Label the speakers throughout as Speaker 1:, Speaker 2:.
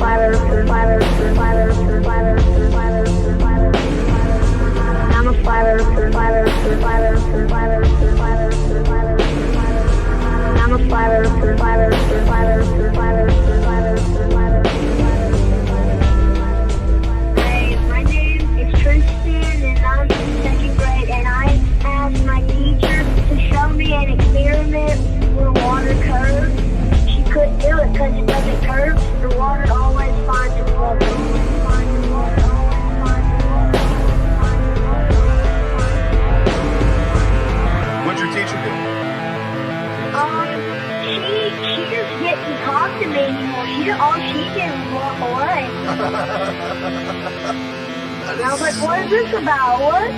Speaker 1: flat earther, flat earther, flat earther, flat earther, flat earther, flat earther. I'm a flat earther, flat earther, flat earther, flat earther, flat earther, flat earther, flat earther. I'm a flat earther, flat earther, flat earther, flat earther, flat earther, flat earther. Hey, my name is Tristan, and I'm in second grade, and I asked my teacher to show me an experiment where water curves. She couldn't do it because it doesn't curve. The water always finds a level.
Speaker 2: What'd your teacher do?
Speaker 1: She just didn't talk to me anymore. All she did was walk away. And I was like, what is this about? What?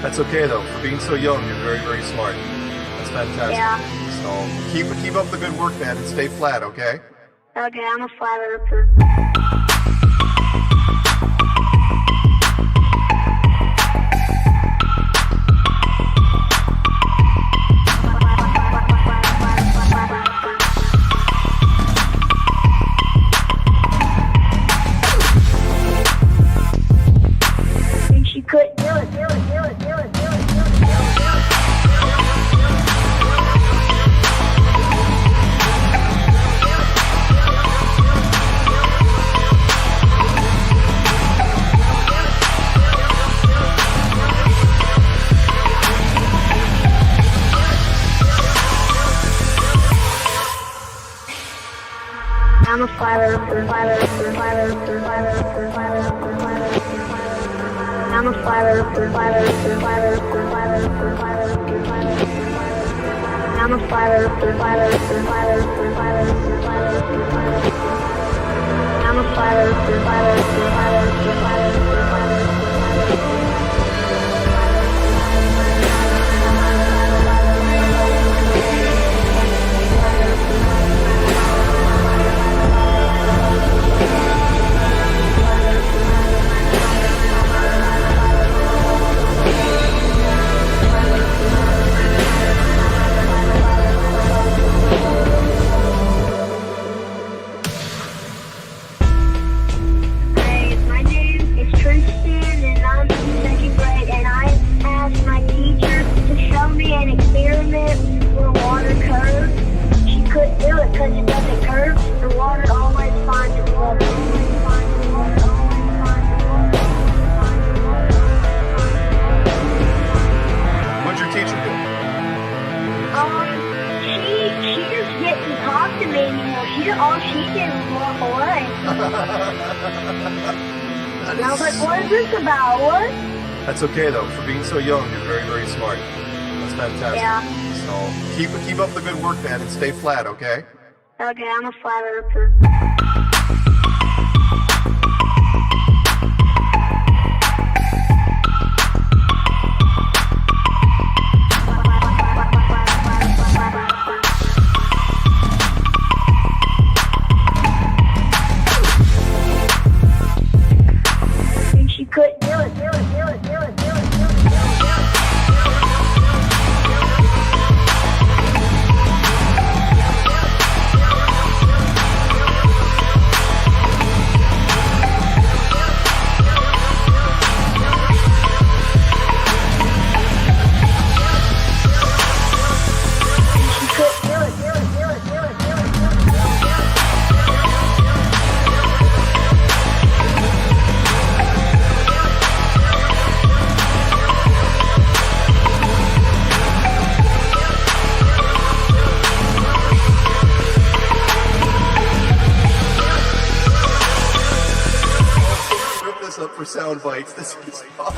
Speaker 2: That's okay though. For being so young, you're very, very smart. That's fantastic.
Speaker 1: Yeah.
Speaker 2: So keep up the good work, man, and stay flat, okay?
Speaker 1: Okay, I'm a flat earther. She couldn't do it. I'm a flat earther, flat earther, flat earther, flat earther, flat earther, flat earther. I'm a flat earther, flat earther, flat earther, flat earther, flat earther, flat earther. I'm a flat earther, flat earther, flat earther, flat earther, flat earther, flat earther. I'm a flat earther, flat earther, flat earther, flat earther, flat earther. All she did was walk away. And I was like, what is this about? What?
Speaker 2: That's okay though. For being so young, you're very, very smart. That's fantastic.
Speaker 1: Yeah.
Speaker 2: So keep up the good work, man, and stay flat, okay?
Speaker 1: Okay, I'm a flat earther. Couldn't do it.
Speaker 2: Up for sound bites. This is awesome.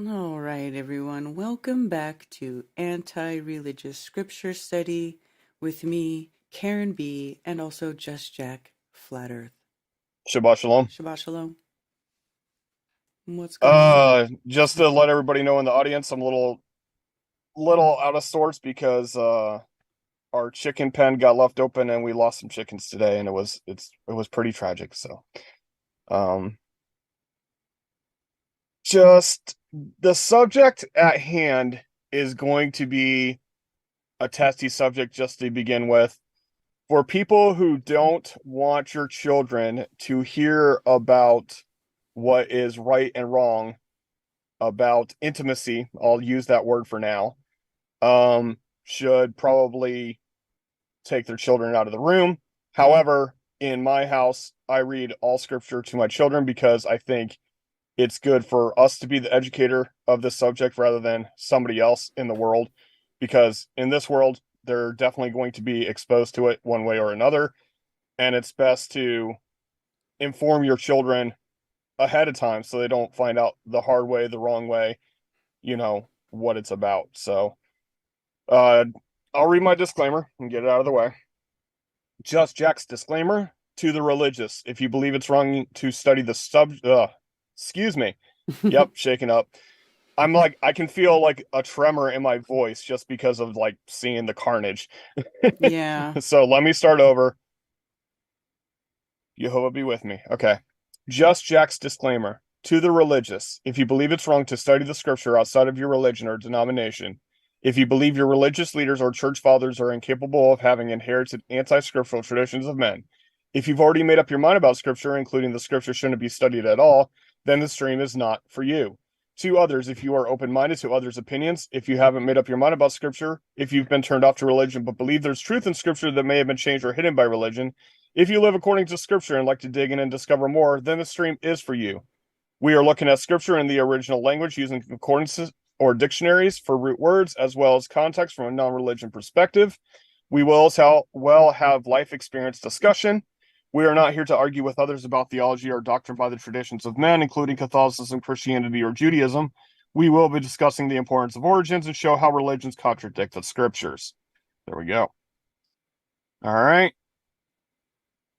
Speaker 3: All right, everyone. Welcome back to Anti-Religious Scripture Study with me, Karen B, and also Just Jack Flat Earth.
Speaker 2: Shabbat shalom.
Speaker 3: Shabbat shalom. What's going on?
Speaker 4: Just to let everybody know in the audience, I'm a little out of sorts because our chicken pen got left open and we lost some chickens today, and it was pretty tragic. So, um, just the subject at hand is going to be a testy subject just to begin with. For people who don't want your children to hear about what is right and wrong about intimacy, I'll use that word for now, should probably take their children out of the room. However, in my house, I read all scripture to my children because I think it's good for us to be the educator of this subject rather than somebody else in the world. Because in this world, they're definitely going to be exposed to it one way or another. And it's best to inform your children ahead of time so they don't find out the hard way, the wrong way, what it's about. So I'll read my disclaimer and get it out of the way. Just Jack's disclaimer to the religious. If you believe it's wrong to study the excuse me. Yep, shaking up. I can feel like a tremor in my voice just because of like seeing the carnage.
Speaker 3: Yeah.
Speaker 4: So let me start over. Jehovah be with me. Okay. Just Jack's disclaimer to the religious. If you believe it's wrong to study the scripture outside of your religion or denomination, if you believe your religious leaders or church fathers are incapable of having inherited anti-scriptural traditions of men, if you've already made up your mind about scripture, including the scripture shouldn't be studied at all, then the stream is not for you. To others, if you are open-minded to others' opinions, if you haven't made up your mind about scripture, if you've been turned off to religion but believe there's truth in scripture that may have been changed or hidden by religion, if you live according to scripture and like to dig in and discover more, then the stream is for you. We are looking at scripture in the original language using concordances or dictionaries for root words, as well as context from a non-religion perspective. We will have life experience discussion. We are not here to argue with others about theology or doctrine by the traditions of men, including Catholicism, Christianity, or Judaism. We will be discussing the importance of origins and show how religions contradict the scriptures. There we go. All right.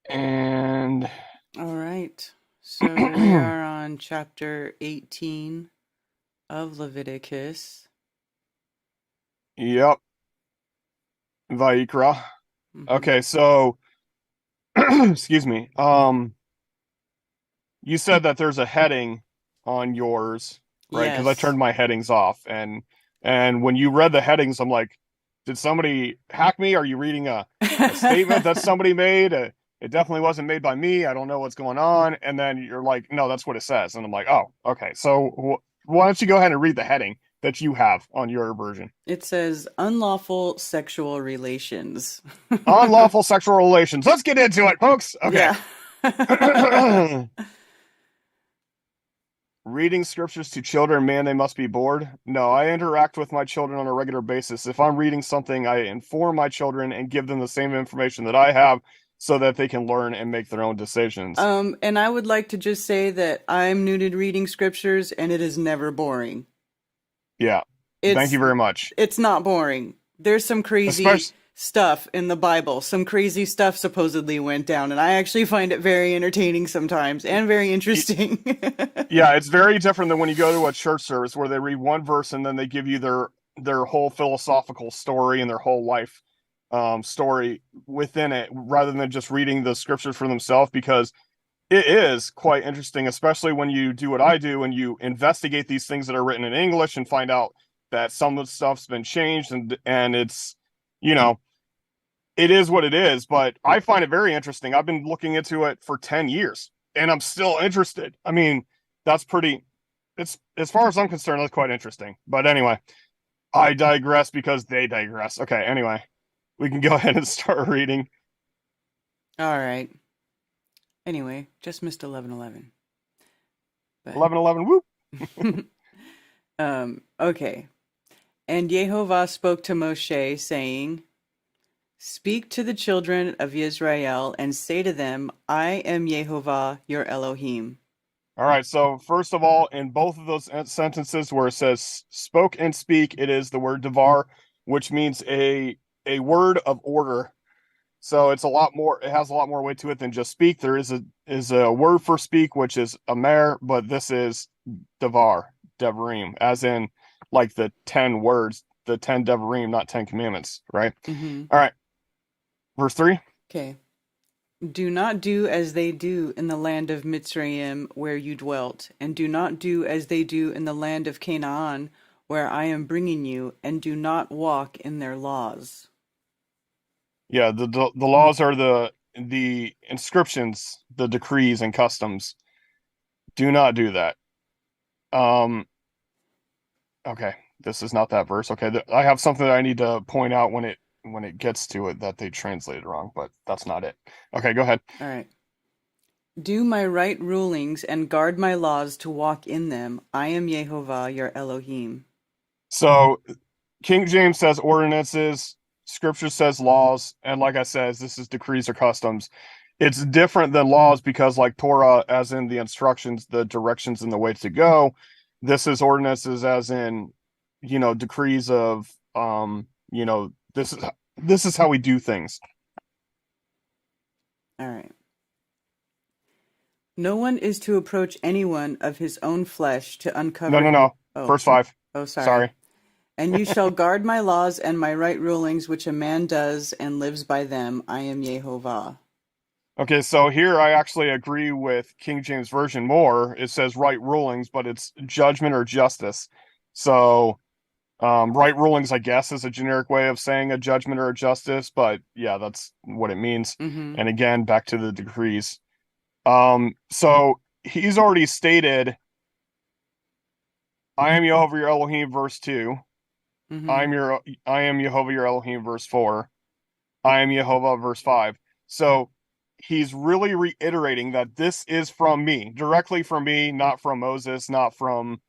Speaker 4: And
Speaker 3: All right. So we are on chapter 18 of Leviticus.
Speaker 4: Yep. Vayiqra. Okay, so excuse me. You said that there's a heading on yours, right? Because I
Speaker 3: Yes.
Speaker 4: turned my headings off, and when you read the headings, I'm like, did somebody hack me? Are you reading a statement that somebody made? It definitely wasn't made by me. I don't know what's going on. And then you're like, no, that's what it says. And I'm like, oh, okay. So why don't you go ahead and read the heading that you have on your version?
Speaker 3: It says unlawful sexual relations.
Speaker 4: Unlawful sexual relations. Let's get into it, folks. Okay.
Speaker 3: Yeah.
Speaker 4: Reading scriptures to children, man, they must be bored. No, I interact with my children on a regular basis. If I'm reading something, I inform my children and give them the same information that I have so that they can learn and make their own decisions.
Speaker 3: And I would like to just say that I'm new to reading scriptures and it is never boring.
Speaker 4: Yeah. Thank you very much.
Speaker 3: It's not boring. There's some crazy stuff in the Bible. Some crazy stuff supposedly went down, and I actually find it very entertaining sometimes and very interesting.
Speaker 4: Yeah, it's very different than when you go to a church service where they read one verse and then they give you their whole philosophical story and their whole life story within it, rather than just reading the scriptures for themselves, because it is quite interesting, especially when you do what I do and you investigate these things that are written in English and find out that some of the stuff's been changed, and it's, it is what it is. But I find it very interesting. I've been looking into it for 10 years and I'm still interested. I mean, it's, as far as I'm concerned, that's quite interesting. But anyway, I digress because they digress. Okay, anyway, we can go ahead and start reading.
Speaker 3: All right. Anyway, just missed 11:11.
Speaker 4: 11:11, whoop.
Speaker 3: Okay. And Yehovah spoke to Moshe, saying, "Speak to the children of Israel and say to them, I am Yehovah, your Elohim."
Speaker 4: All right, so first of all, in both of those sentences where it says spoke and speak, it is the word devar, which means a word of order. So it has a lot more weight to it than just speak. There is a word for speak, which is amer, but this is devarim, as in like the 10 words, the 10 devarim, not 10 commandments, right?
Speaker 3: Mm-hmm.
Speaker 4: All right, verse 3.
Speaker 3: Okay. Do not do as they do in the land of Mitzrayim where you dwelt, and do not do as they do in the land of Canaan where I am bringing you, and do not walk in their laws.
Speaker 4: Yeah, the laws are the inscriptions, the decrees and customs. Do not do that. Okay, this is not that verse. Okay, I have something that I need to point out when it gets to it that they translated wrong, but that's not it. Okay, go ahead.
Speaker 3: All right. Do my right rulings and guard my laws to walk in them. I am Yehovah, your Elohim.
Speaker 4: So King James says ordinances, Scripture says laws, and like I says, this is decrees or customs. It's different than laws because, like Torah, as in the instructions, the directions, and the way to go. This is ordinances, as in, decrees of, this is how we do things.
Speaker 3: All right. No one is to approach anyone of his own flesh to uncover.
Speaker 4: No.
Speaker 3: Oh.
Speaker 4: Verse 5.
Speaker 3: Oh,
Speaker 4: Sorry.
Speaker 3: And you shall guard my laws and my right rulings, which a man does and lives by them. I am Yehovah.
Speaker 4: Okay, so here I actually agree with King James Version more. It says right rulings, but it's judgment or justice. So, right rulings, I guess, is a generic way of saying a judgment or a justice, but yeah, that's what it means.
Speaker 3: Mm-hmm.
Speaker 4: And again, back to the decrees. So he's already stated, I am Yehovah your Elohim, verse 2.
Speaker 3: Mm-hmm.
Speaker 4: I am Yehovah your Elohim, verse 4. I am Yehovah, verse 5. So he's really reiterating that this is from me, directly from me, not from Moses, not from,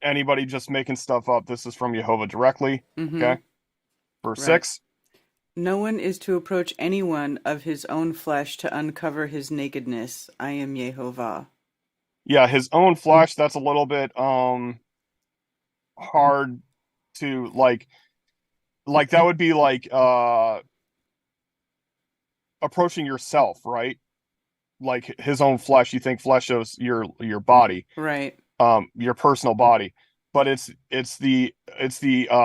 Speaker 4: anybody just making stuff up. This is from Yehovah directly.
Speaker 3: Mm-hmm.
Speaker 4: Okay. Verse
Speaker 3: Right.
Speaker 4: 6.
Speaker 3: No one is to approach anyone of his own flesh to uncover his nakedness. I am Yehovah.
Speaker 4: Yeah, his own flesh, that's a little bit hard to like that would be like approaching yourself, right? Like his own flesh, you think flesh is your body,
Speaker 3: Right.
Speaker 4: your personal body, but it's the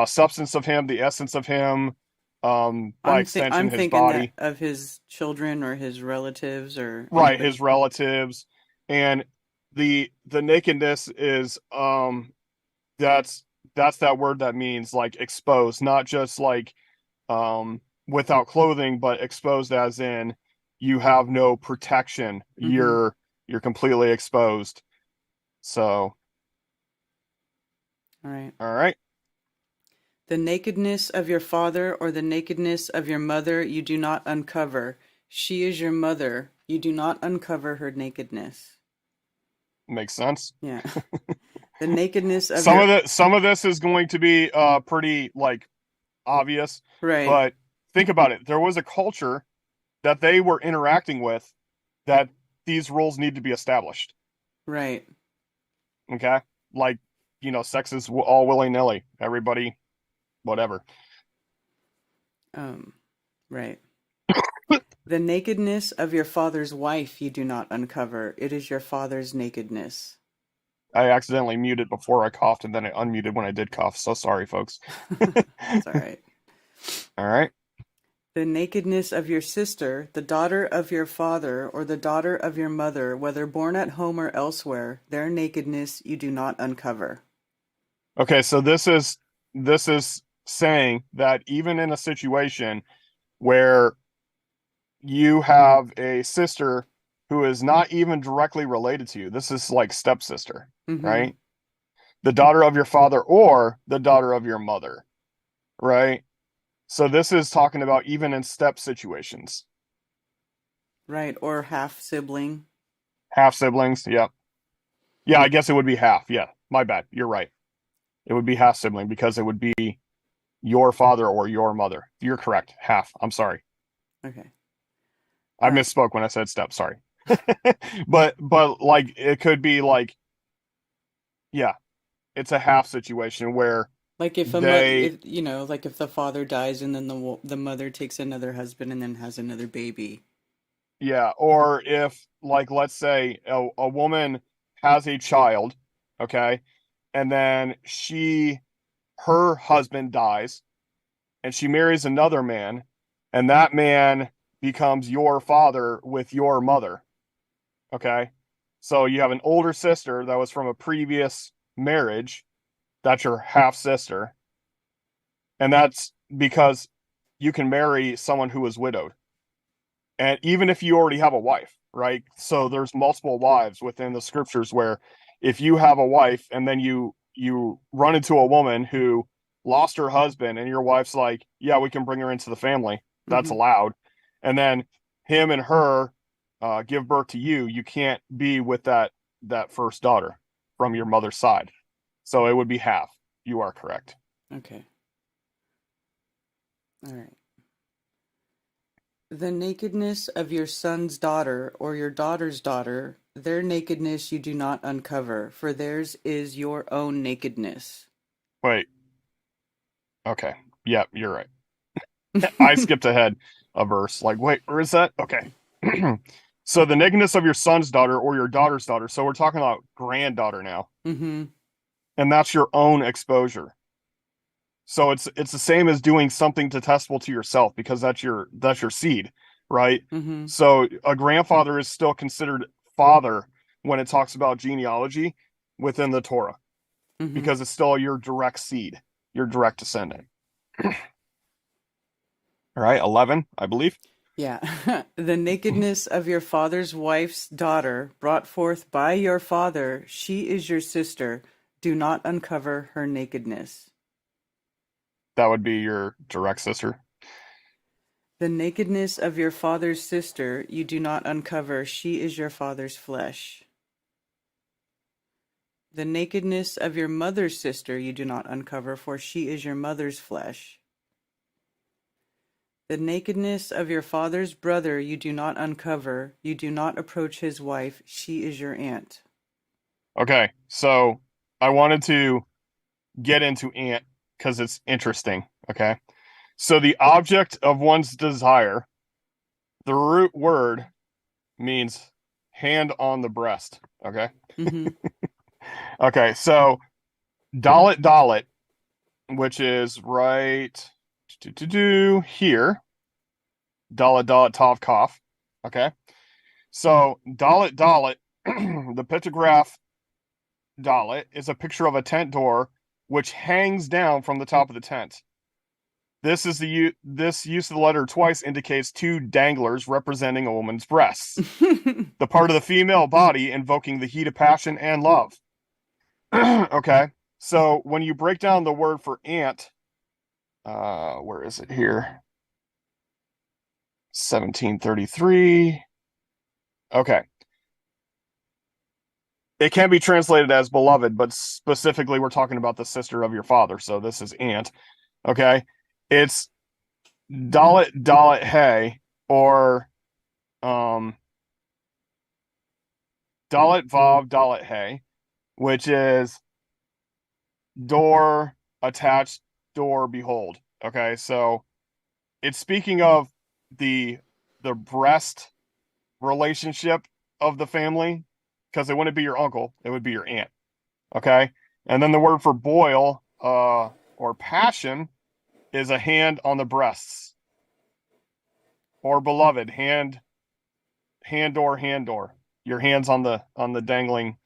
Speaker 4: substance of him, the essence of him, by extension
Speaker 3: I'm
Speaker 4: his
Speaker 3: thinking
Speaker 4: body,
Speaker 3: that of his children or his relatives or
Speaker 4: right?
Speaker 3: anybody.
Speaker 4: His relatives. And the nakedness is that's that word that means like exposed, not just like without clothing, but exposed as in you have no protection.
Speaker 3: Mm-hmm.
Speaker 4: You're completely exposed. So
Speaker 3: All
Speaker 4: all right.
Speaker 3: The nakedness of your father or the nakedness of your mother you do not uncover. She is your mother. You do not uncover her nakedness.
Speaker 4: Makes sense.
Speaker 3: Yeah. The nakedness of
Speaker 4: some of this is going to be pretty like obvious,
Speaker 3: right.
Speaker 4: but think about it. There was a culture that they were interacting with that these rules need to be established.
Speaker 3: Right.
Speaker 4: Okay? Like, sex is all willy-nilly. Everybody, whatever.
Speaker 3: Right. The nakedness of your father's wife you do not uncover. It is your father's nakedness.
Speaker 4: I accidentally muted before I coughed and then I unmuted when I did cough. So sorry, folks.
Speaker 3: It's all right.
Speaker 4: All right.
Speaker 3: The nakedness of your sister, the daughter of your father, or the daughter of your mother, whether born at home or elsewhere, their nakedness you do not uncover.
Speaker 4: Okay, so this is saying that even in a situation where you have a sister who is not even directly related to you, this is like stepsister,
Speaker 3: Mm-hmm.
Speaker 4: right? The daughter of your father or the daughter of your mother, right? So this is talking about even in step situations.
Speaker 3: Right, or half sibling.
Speaker 4: Half siblings, yep. Yeah, I guess it would be half. Yeah, my bad. You're right. It would be half sibling because it would be your father or your mother. You're correct. Half. I'm sorry.
Speaker 3: Okay.
Speaker 4: I misspoke when I said step. Sorry. but like it could be like, yeah, it's a half situation where
Speaker 3: like if like if the father dies and then the mother takes another husband and then has another baby.
Speaker 4: Yeah, or if like let's say a woman has a child, okay, and then her husband dies, and she marries another man, and that man becomes your father with your mother, okay? So you have an older sister that was from a previous marriage, that's your half sister, and that's because you can marry someone who is widowed. And even if you already have a wife, right? So there's multiple wives within the scriptures where if you have a wife and then you run into a woman who lost her husband and your wife's like, yeah, we can bring her into the family. That's allowed. And then him and her give birth to you, you can't be with that first daughter from your mother's side. So it would be half. You are correct.
Speaker 3: Okay. All right. The nakedness of your son's daughter or your daughter's daughter, their nakedness you do not uncover, for theirs is your own nakedness.
Speaker 4: Wait. Okay. Yep, you're right. I skipped ahead a verse. Like, wait, where is that? Okay. So the nakedness of your son's daughter or your daughter's daughter. So we're talking about granddaughter now.
Speaker 3: Mm-hmm.
Speaker 4: And that's your own exposure. So it's the same as doing something detestable to yourself because that's your seed, right?
Speaker 3: Mm-hmm.
Speaker 4: So a grandfather is still considered father when it talks about genealogy within the Torah
Speaker 3: Mm-hmm.
Speaker 4: because it's still your direct seed, your direct descendant. All right, 11, I believe.
Speaker 3: Yeah. The nakedness of your father's wife's daughter, brought forth by your father, she is your sister. Do not uncover her nakedness.
Speaker 4: That would be your direct sister.
Speaker 3: The nakedness of your father's sister you do not uncover, she is your father's flesh. The nakedness of your mother's sister you do not uncover, for she is your mother's flesh. The nakedness of your father's brother you do not uncover, you do not approach his wife, she is your aunt.
Speaker 4: Okay, so I wanted to get into aunt because it's interesting. Okay, so the object of one's desire, the root word means hand on the breast. Okay.
Speaker 3: Mm-hmm.
Speaker 4: Okay, so dalit dalit, which is right here, dalit dalit tav kaf. Okay, so dalit dalit, the pictograph dalit is a picture of a tent door which hangs down from the top of the tent. This use of the letter twice indicates two danglers representing a woman's breasts, the part of the female body invoking the heat of passion and love. Okay, so when you break down the word for ant, where is it here? 1733. Okay. It can be translated as beloved, but specifically we're talking about the sister of your father, so this is aunt. Okay, it's dalit dalit hey, or dalit vav dalit hey, which is door attached, door behold. Okay, so it's speaking of the breast relationship of the family, because it wouldn't be your uncle, it would be your aunt. Okay, and then the word for boil or passion is a hand on the breasts, or beloved, hand door, your hands on the dangling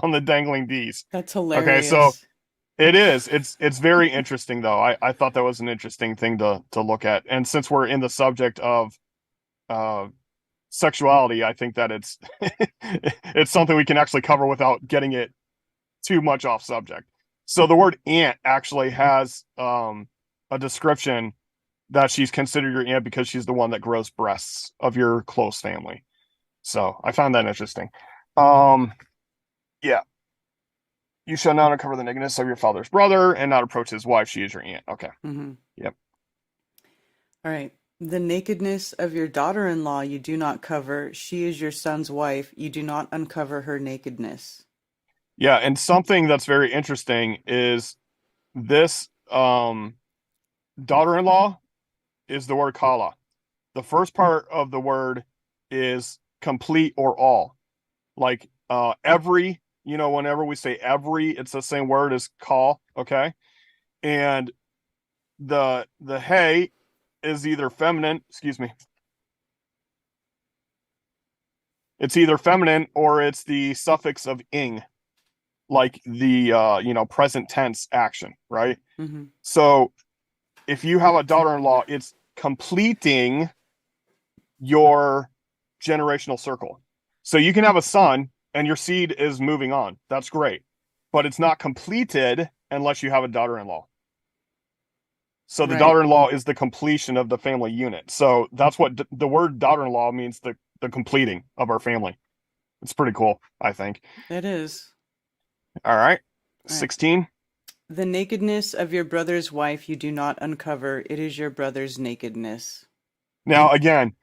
Speaker 4: on the dangling D's.
Speaker 3: That's
Speaker 4: Okay, so
Speaker 3: hilarious.
Speaker 4: it's very interesting though. I thought that was an interesting thing to look at, and since we're in the subject of sexuality, I think that it's it's something we can actually cover without getting it too much off subject. So the word aunt actually has a description that she's considered your aunt because she's the one that grows breasts of your close family. So I found that interesting. Yeah. You shall not uncover the nakedness of your father's brother and not approach his wife. She is your aunt. Okay.
Speaker 3: Mm-hmm.
Speaker 4: Yep.
Speaker 3: All right. The nakedness of your daughter-in-law you do not cover. She is your son's wife. You do not uncover her nakedness.
Speaker 4: Yeah, and something that's very interesting is this daughter-in-law is the word kala. The first part of the word is complete or all. Like every, whenever we say every, it's the same word as call, okay? And the hey is either feminine, excuse me. It's either feminine or it's the suffix of ing, like the present tense action, right?
Speaker 3: Mm-hmm.
Speaker 4: So if you have a daughter-in-law, it's completing your generational circle. So you can have a son and your seed is moving on. That's great. But it's not completed unless you have a daughter-in-law. So the
Speaker 3: Right.
Speaker 4: daughter-in-law is the completion of the family unit. So that's what the word daughter-in-law means, the completing of our family. It's pretty cool, I think.
Speaker 3: It is.
Speaker 4: All right.
Speaker 3: All right.
Speaker 4: 16.
Speaker 3: The nakedness of your brother's wife you do not uncover. It is your brother's nakedness.
Speaker 4: Now, again,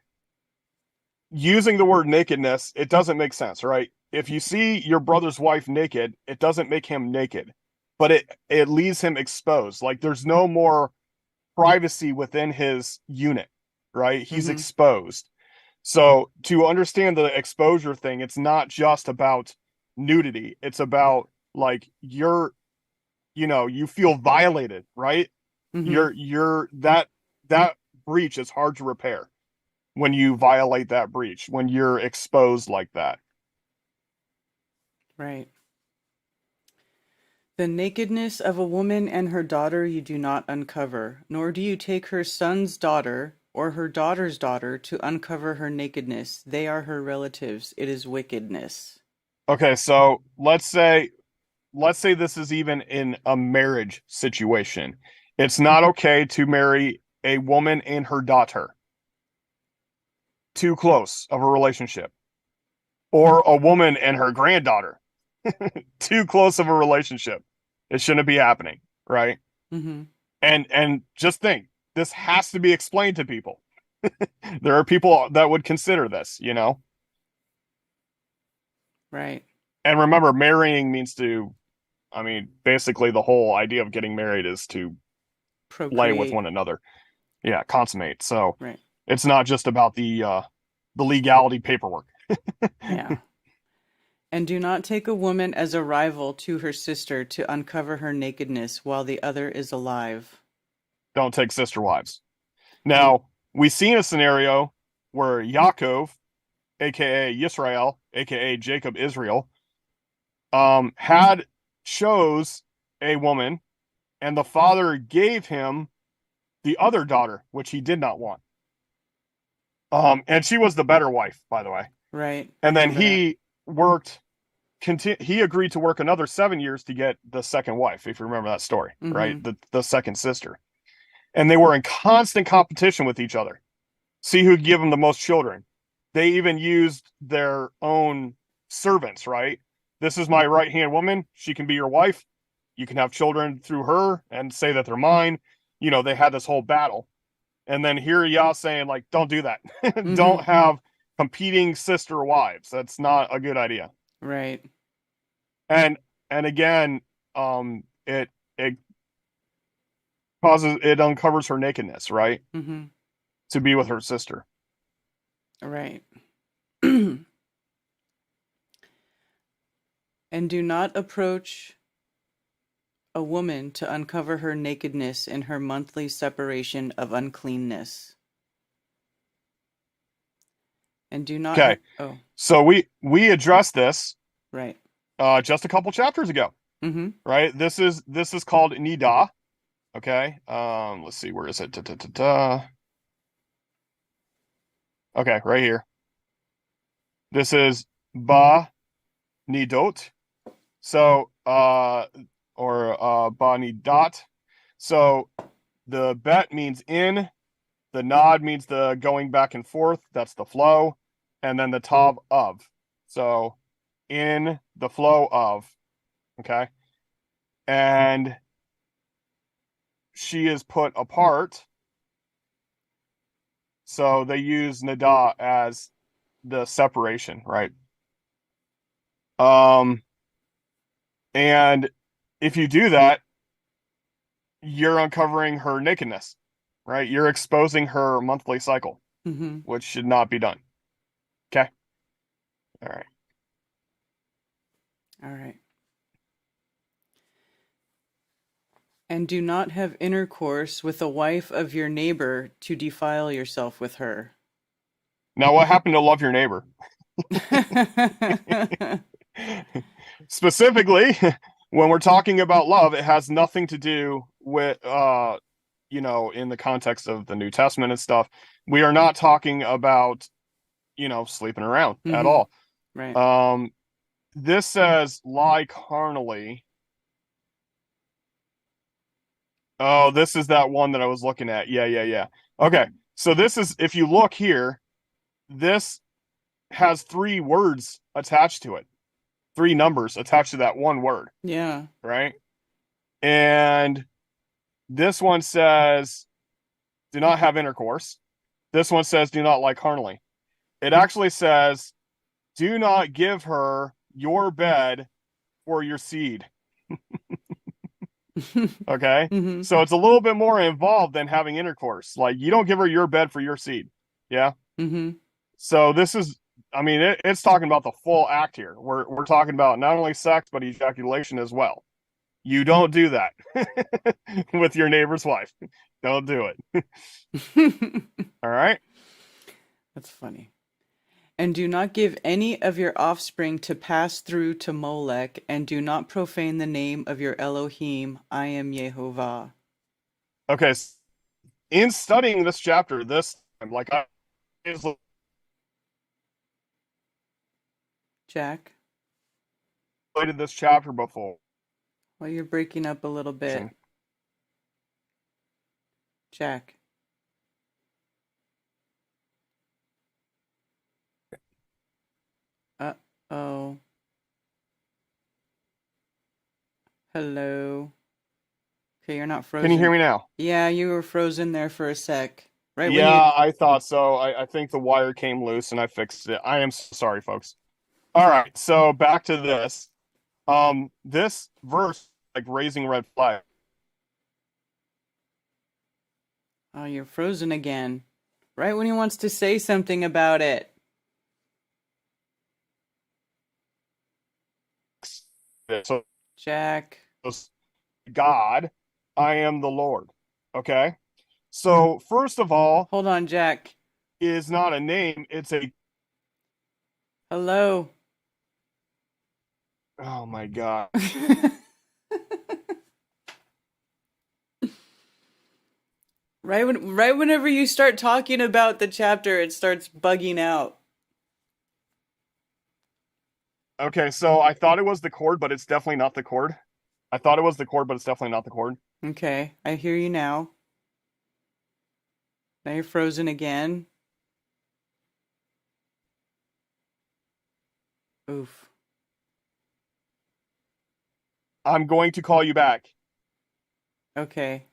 Speaker 4: using the word nakedness, it doesn't make sense, right? If you see your brother's wife naked, it doesn't make him naked, but it leaves him exposed. Like there's no more privacy within his unit, right? He's
Speaker 3: Mm-hmm.
Speaker 4: exposed. So to understand the exposure thing, it's not just about nudity. It's about like you feel violated, right?
Speaker 3: Mm-hmm.
Speaker 4: That breach is hard to repair when you violate that breach, when you're exposed like that.
Speaker 3: Right. The nakedness of a woman and her daughter you do not uncover, nor do you take her son's daughter or her daughter's daughter to uncover her nakedness. They are her relatives. It is wickedness.
Speaker 4: Okay, so let's say this is even in a marriage situation. It's not okay to marry a woman and her daughter. Too close of a relationship. Or a woman and her granddaughter. Too close of a relationship. It shouldn't be happening, right?
Speaker 3: Mm-hmm.
Speaker 4: And just think, this has to be explained to people. There are people that would consider this.
Speaker 3: Right.
Speaker 4: And remember, marrying means basically the whole idea of getting married is to lay with
Speaker 3: Procreate.
Speaker 4: one another. Yeah, consummate. So
Speaker 3: Right.
Speaker 4: it's not just about the legality paperwork.
Speaker 3: Yeah. And do not take a woman as a rival to her sister to uncover her nakedness while the other is alive.
Speaker 4: Don't take sister wives. Now, we've seen a scenario where Yaakov, aka Yisrael, aka Jacob Israel, had chose a woman, and the father gave him the other daughter, which he did not want. And she was the better wife, by the way.
Speaker 3: Right. I
Speaker 4: And then
Speaker 3: remember that.
Speaker 4: he he agreed to work another 7 years to get the second wife, if you remember that story,
Speaker 3: Mm-hmm.
Speaker 4: right? The second sister. And they were in constant competition with each other. See who could give them the most children. They even used their own servants, right? This is my right hand woman. She can be your wife. You can have children through her and say that they're mine. They had this whole battle. And then here Yah saying, like, don't do that.
Speaker 3: Mm-hmm.
Speaker 4: Don't have competing sister wives. That's not a good idea.
Speaker 3: Right.
Speaker 4: And again, it it uncovers her nakedness, right?
Speaker 3: Mm-hmm.
Speaker 4: To be with her sister.
Speaker 3: Right. And do not approach a woman to uncover her nakedness in her monthly separation of uncleanness. And do not
Speaker 4: Okay.
Speaker 3: oh,
Speaker 4: So we addressed this
Speaker 3: right.
Speaker 4: just a couple chapters ago,
Speaker 3: Mm-hmm.
Speaker 4: right? This is called Nida. Okay. Let's see, where is it? Okay, right here. This is Ba Nidot. So Ba Nidat. So the bet means in, the nod means the going back and forth, that's the flow, and then the tav of. So in the flow of, okay? And she is put apart. So they use nada as the separation, right? Um, and if you do that, you're uncovering her nakedness, right? You're exposing her monthly cycle,
Speaker 3: Mm-hmm.
Speaker 4: which should not be done. Okay. All right.
Speaker 3: All right. And do not have intercourse with the wife of your neighbor to defile yourself with her.
Speaker 4: Now, what happened to love your neighbor? Specifically, when we're talking about love, it has nothing to do with, in the context of the New Testament and stuff. We are not talking about, sleeping around at all.
Speaker 3: Right.
Speaker 4: This says lie carnally. Oh, this is that one that I was looking at. Yeah. Okay. So this is, if you look here, this has 3 words attached to it, 3 numbers attached to that one word,
Speaker 3: Yeah.
Speaker 4: right? And this one says, do not have intercourse. This one says, do not lie carnally. It actually says, do not give her your bed for your seed. Okay.
Speaker 3: Mm-hmm.
Speaker 4: So it's a little bit more involved than having intercourse. Like, you don't give her your bed for your seed. Yeah.
Speaker 3: Mm-hmm.
Speaker 4: So this is, it's talking about the full act here. We're talking about not only sex, but ejaculation as well. You don't do that with your neighbor's wife. Don't do it. All right.
Speaker 3: That's funny. And do not give any of your offspring to pass through to Molech, and do not profane the name of your Elohim. I am Yehovah.
Speaker 4: Okay. In studying this chapter, like I
Speaker 3: Jack?
Speaker 4: related this chapter before.
Speaker 3: Well, you're breaking up a little bit. Jack. Uh-oh. Hello. Okay, you're not frozen.
Speaker 4: Can you hear me now?
Speaker 3: Yeah, you were frozen there for a sec. Right
Speaker 4: Yeah,
Speaker 3: when you...
Speaker 4: I thought so. I think the wire came loose and I fixed it. I am so sorry, folks. All right, so back to this. This verse, like raising red flag.
Speaker 3: Oh, you're frozen again. Right when he wants to say something about it.
Speaker 4: So
Speaker 3: Jack.
Speaker 4: God, I am the Lord. Okay. So first of all,
Speaker 3: Hold on, Jack.
Speaker 4: is not a name, it's a,
Speaker 3: Hello.
Speaker 4: oh my God.
Speaker 3: Right whenever you start talking about the chapter, it starts bugging out.
Speaker 4: Okay, so I thought it was the chord, but it's definitely not the chord. I thought it was the chord, but it's definitely not the chord.
Speaker 3: Okay, I hear you now. Now you're frozen again. Oof.
Speaker 4: I'm going to call you back.
Speaker 3: Okay.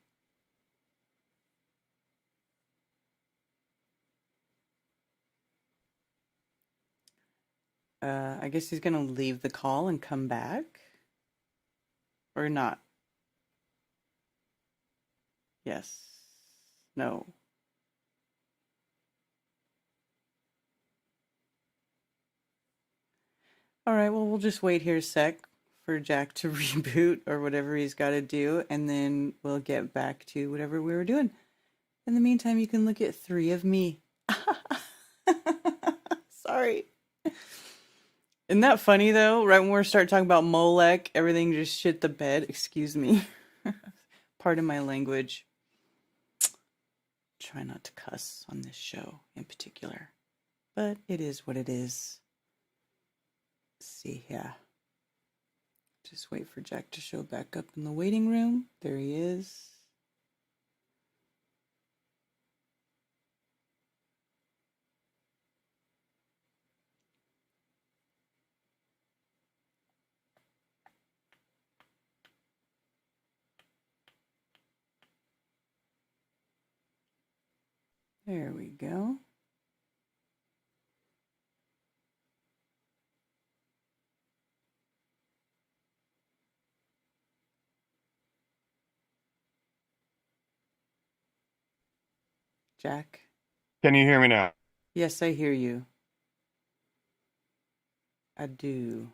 Speaker 3: I guess he's gonna leave the call and come back? Or not? Yes. No. All right, well, we'll just wait here a sec for Jack to reboot or whatever he's got to do, and then we'll get back to whatever we were doing. In the meantime, you can look at 3 of me. Sorry. Isn't that funny, though? Right when we start talking about Molech, everything just shit the bed. Excuse me. Pardon my language. Try not to cuss on this show in particular. But it is what it is. Let's see here. Just wait for Jack to show back up in the waiting room. There he is. There we go. Jack?
Speaker 4: Can you hear me now?
Speaker 3: Yes, I hear you. I do.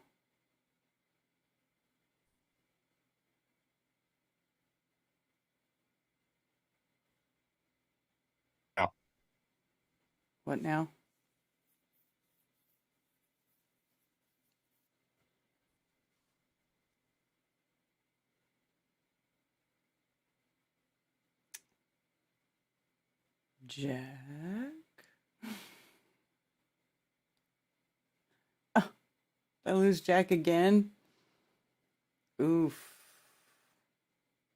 Speaker 3: What now? Jack? Oh, I lose Jack again? Oof.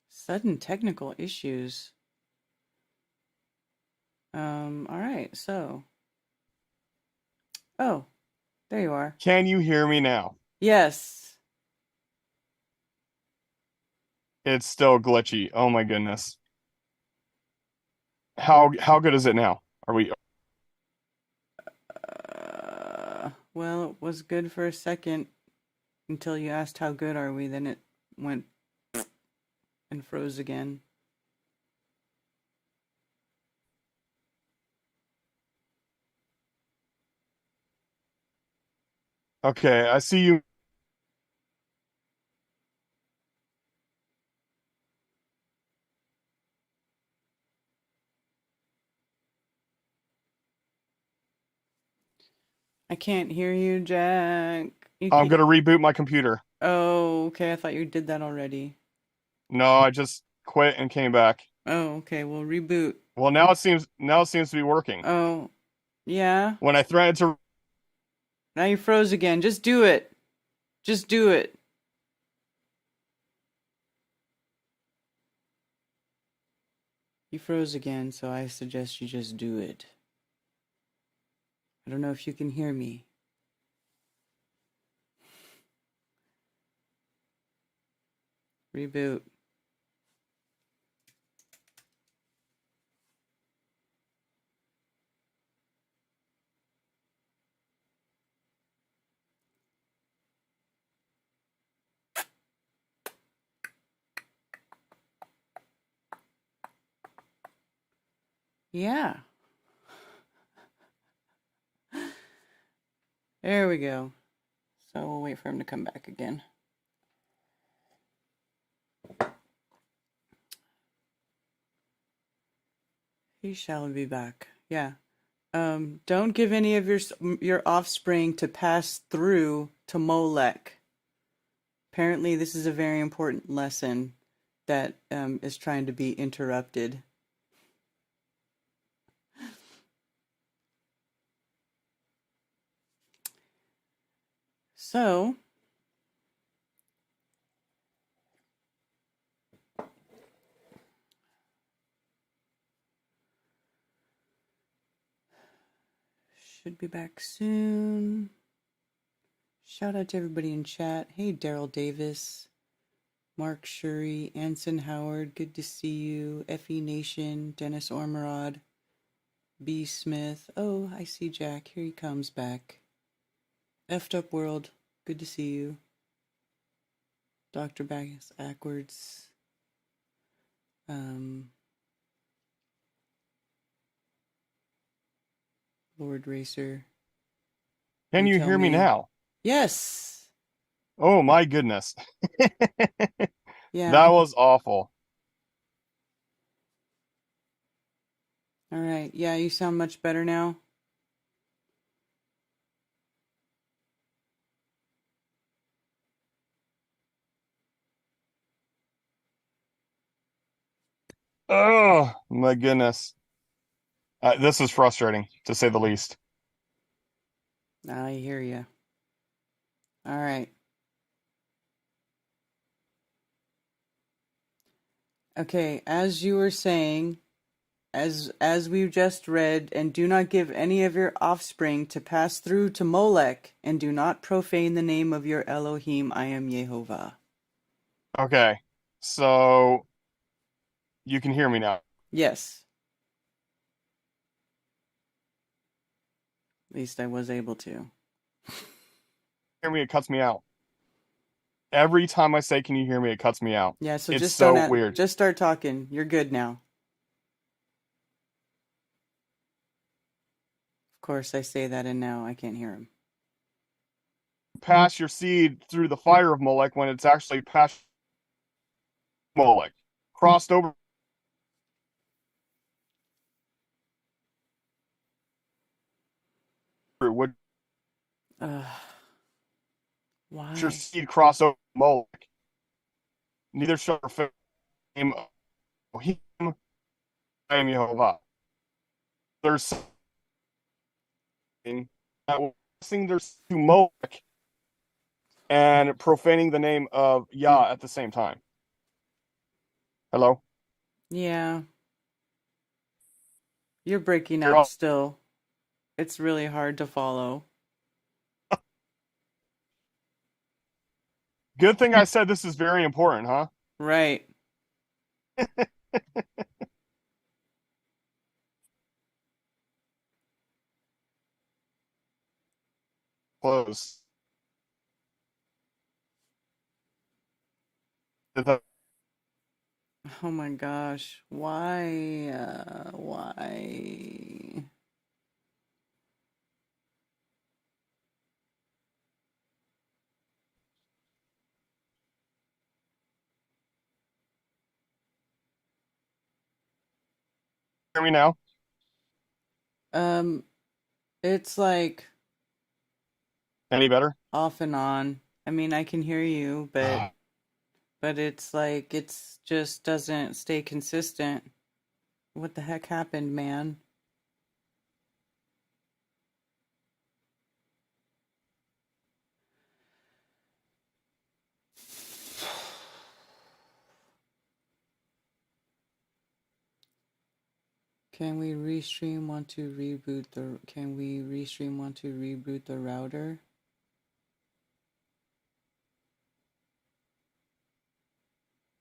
Speaker 3: Sudden technical issues. All right, so. Oh, there you are.
Speaker 4: Can you hear me now?
Speaker 3: Yes.
Speaker 4: It's still glitchy. Oh my goodness. How good is it now? Are we
Speaker 3: Well, it was good for a second until you asked how good are we, then it went and froze again.
Speaker 4: okay? I see you.
Speaker 3: I can't hear you, Jack. You
Speaker 4: I'm
Speaker 3: can't.
Speaker 4: gonna reboot my computer.
Speaker 3: Oh, okay. I thought you did that already.
Speaker 4: No, I just quit and came back.
Speaker 3: Oh, okay. Well, reboot.
Speaker 4: Well, now it seems to be working.
Speaker 3: Oh, yeah.
Speaker 4: When I threatened to
Speaker 3: Now you froze again. Just do it. Just do it. You froze again, so I suggest you just do it. I don't know if you can hear me. Reboot. Yeah. There we go. So we'll wait for him to come back again. He shall be back. Yeah. Don't give any of your offspring to pass through to Molech. Apparently, this is a very important lesson that is trying to be interrupted. So, should be back soon. Shout out to everybody in chat. Hey, Daryl Davis, Mark Shuri, Anson Howard, good to see you. FE Nation, Dennis Ormerod, B. Smith. Oh, I see Jack. Here he comes back. Effed Up World, good to see you. Dr. Baggins Backwards. Lord Racer.
Speaker 4: Can you
Speaker 3: tell
Speaker 4: hear me now?
Speaker 3: Yes.
Speaker 4: Oh my goodness.
Speaker 3: Yeah.
Speaker 4: That was awful.
Speaker 3: All right. Yeah, you sound much better now.
Speaker 4: Oh my goodness. This is frustrating to say the least.
Speaker 3: I hear you. All right. Okay, as you were saying, as we've just read, and do not give any of your offspring to pass through to Molech, and do not profane the name of your Elohim. I am Yehovah.
Speaker 4: Okay. So you can hear me now.
Speaker 3: Yes. At least I was able to.
Speaker 4: Hear me, it cuts me out. Every time I say, can you hear me, it cuts me out.
Speaker 3: Yeah, so
Speaker 4: It's
Speaker 3: just
Speaker 4: so
Speaker 3: don't
Speaker 4: weird.
Speaker 3: just start talking. You're good now. Of course, I say that, and now I can't hear him.
Speaker 4: Pass your seed through the fire of Molech when it's actually past Molech. Crossed over. would
Speaker 3: Ugh.
Speaker 4: your
Speaker 3: Why?
Speaker 4: seed cross over Moloch. Neither shall your fame Elohim, I am Jehovah. There's something that will sing their to Moloch and profaning the name of Yah at the same time. Hello?
Speaker 3: Yeah, you're breaking
Speaker 4: You're
Speaker 3: up
Speaker 4: all
Speaker 3: still. It's really hard to follow.
Speaker 4: good thing I said this is very important, huh?
Speaker 3: Right.
Speaker 4: Close.
Speaker 3: Oh my gosh. Why? Why?
Speaker 4: Hear me now?
Speaker 3: Um, it's like
Speaker 4: Any better?
Speaker 3: off and on. I mean, I can hear you, but it's like it's just doesn't stay consistent. What the heck happened, man? Can we restream want to reboot the router?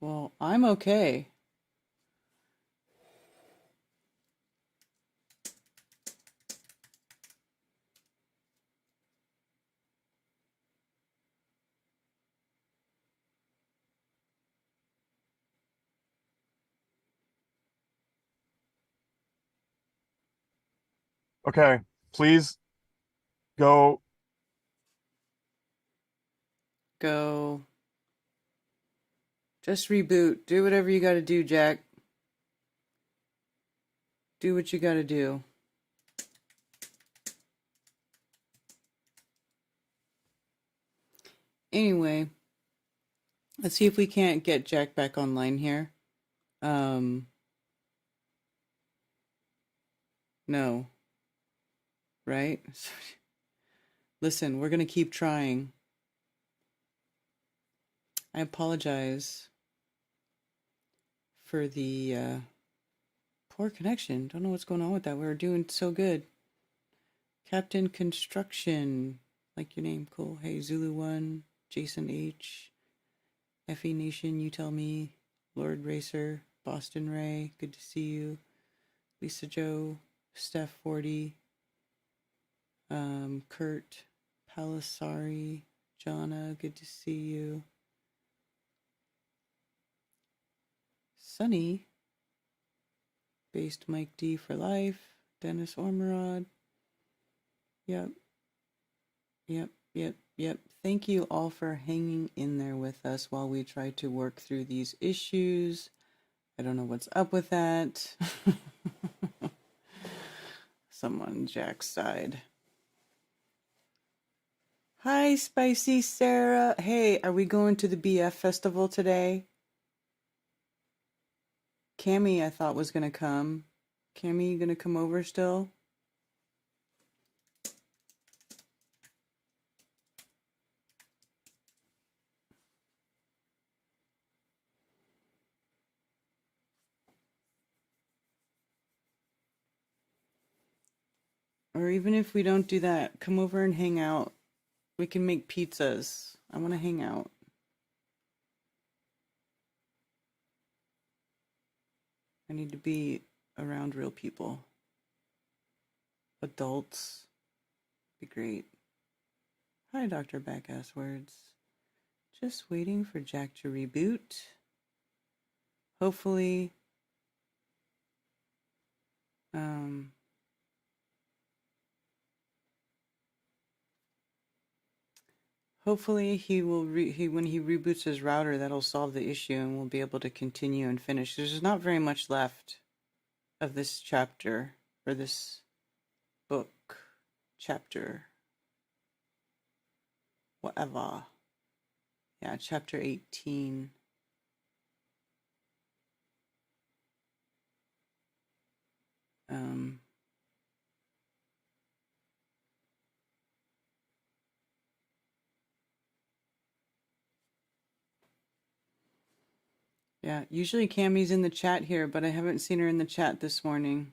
Speaker 3: Well, I'm okay.
Speaker 4: Okay. Please go.
Speaker 3: Go. Just reboot. Do whatever you gotta do, Jack. Do what you gotta do. Anyway, let's see if we can't get Jack back online here. No. Right? Listen, we're gonna keep trying. I apologize for the poor connection. Don't know what's going on with that. We were doing so good. Captain Construction, like your name, cool. Hey, Zulu 1, Jason H, FE Nation, you tell me. Lord Racer, Boston Ray, good to see you. Lisa Joe, Steph 40, Kurt, Palisari, Jonna, good to see you. Sunny, Based Mike D for life, Dennis Ormerod. Yep. Thank you all for hanging in there with us while we try to work through these issues. I don't know what's up with that. Someone on Jack's side. Hi, Spicy Sarah. Hey, are we going to the BF Festival today? Cammy, I thought was going to come. Cammy, you going to come over still? Or even if we don't do that, come over and hang out. We can make pizzas. I want to hang out. I need to be around real people. Adults. Be great. Hi, Dr. Backass Words. Just waiting for Jack to reboot. Hopefully, hopefully he will when he reboots his router, that'll solve the issue and we'll be able to continue and finish. There's not very much left of this chapter or this book. chapter whatever. Yeah, chapter 18. Yeah, usually Cammie's in the chat here, but I haven't seen her in the chat this morning.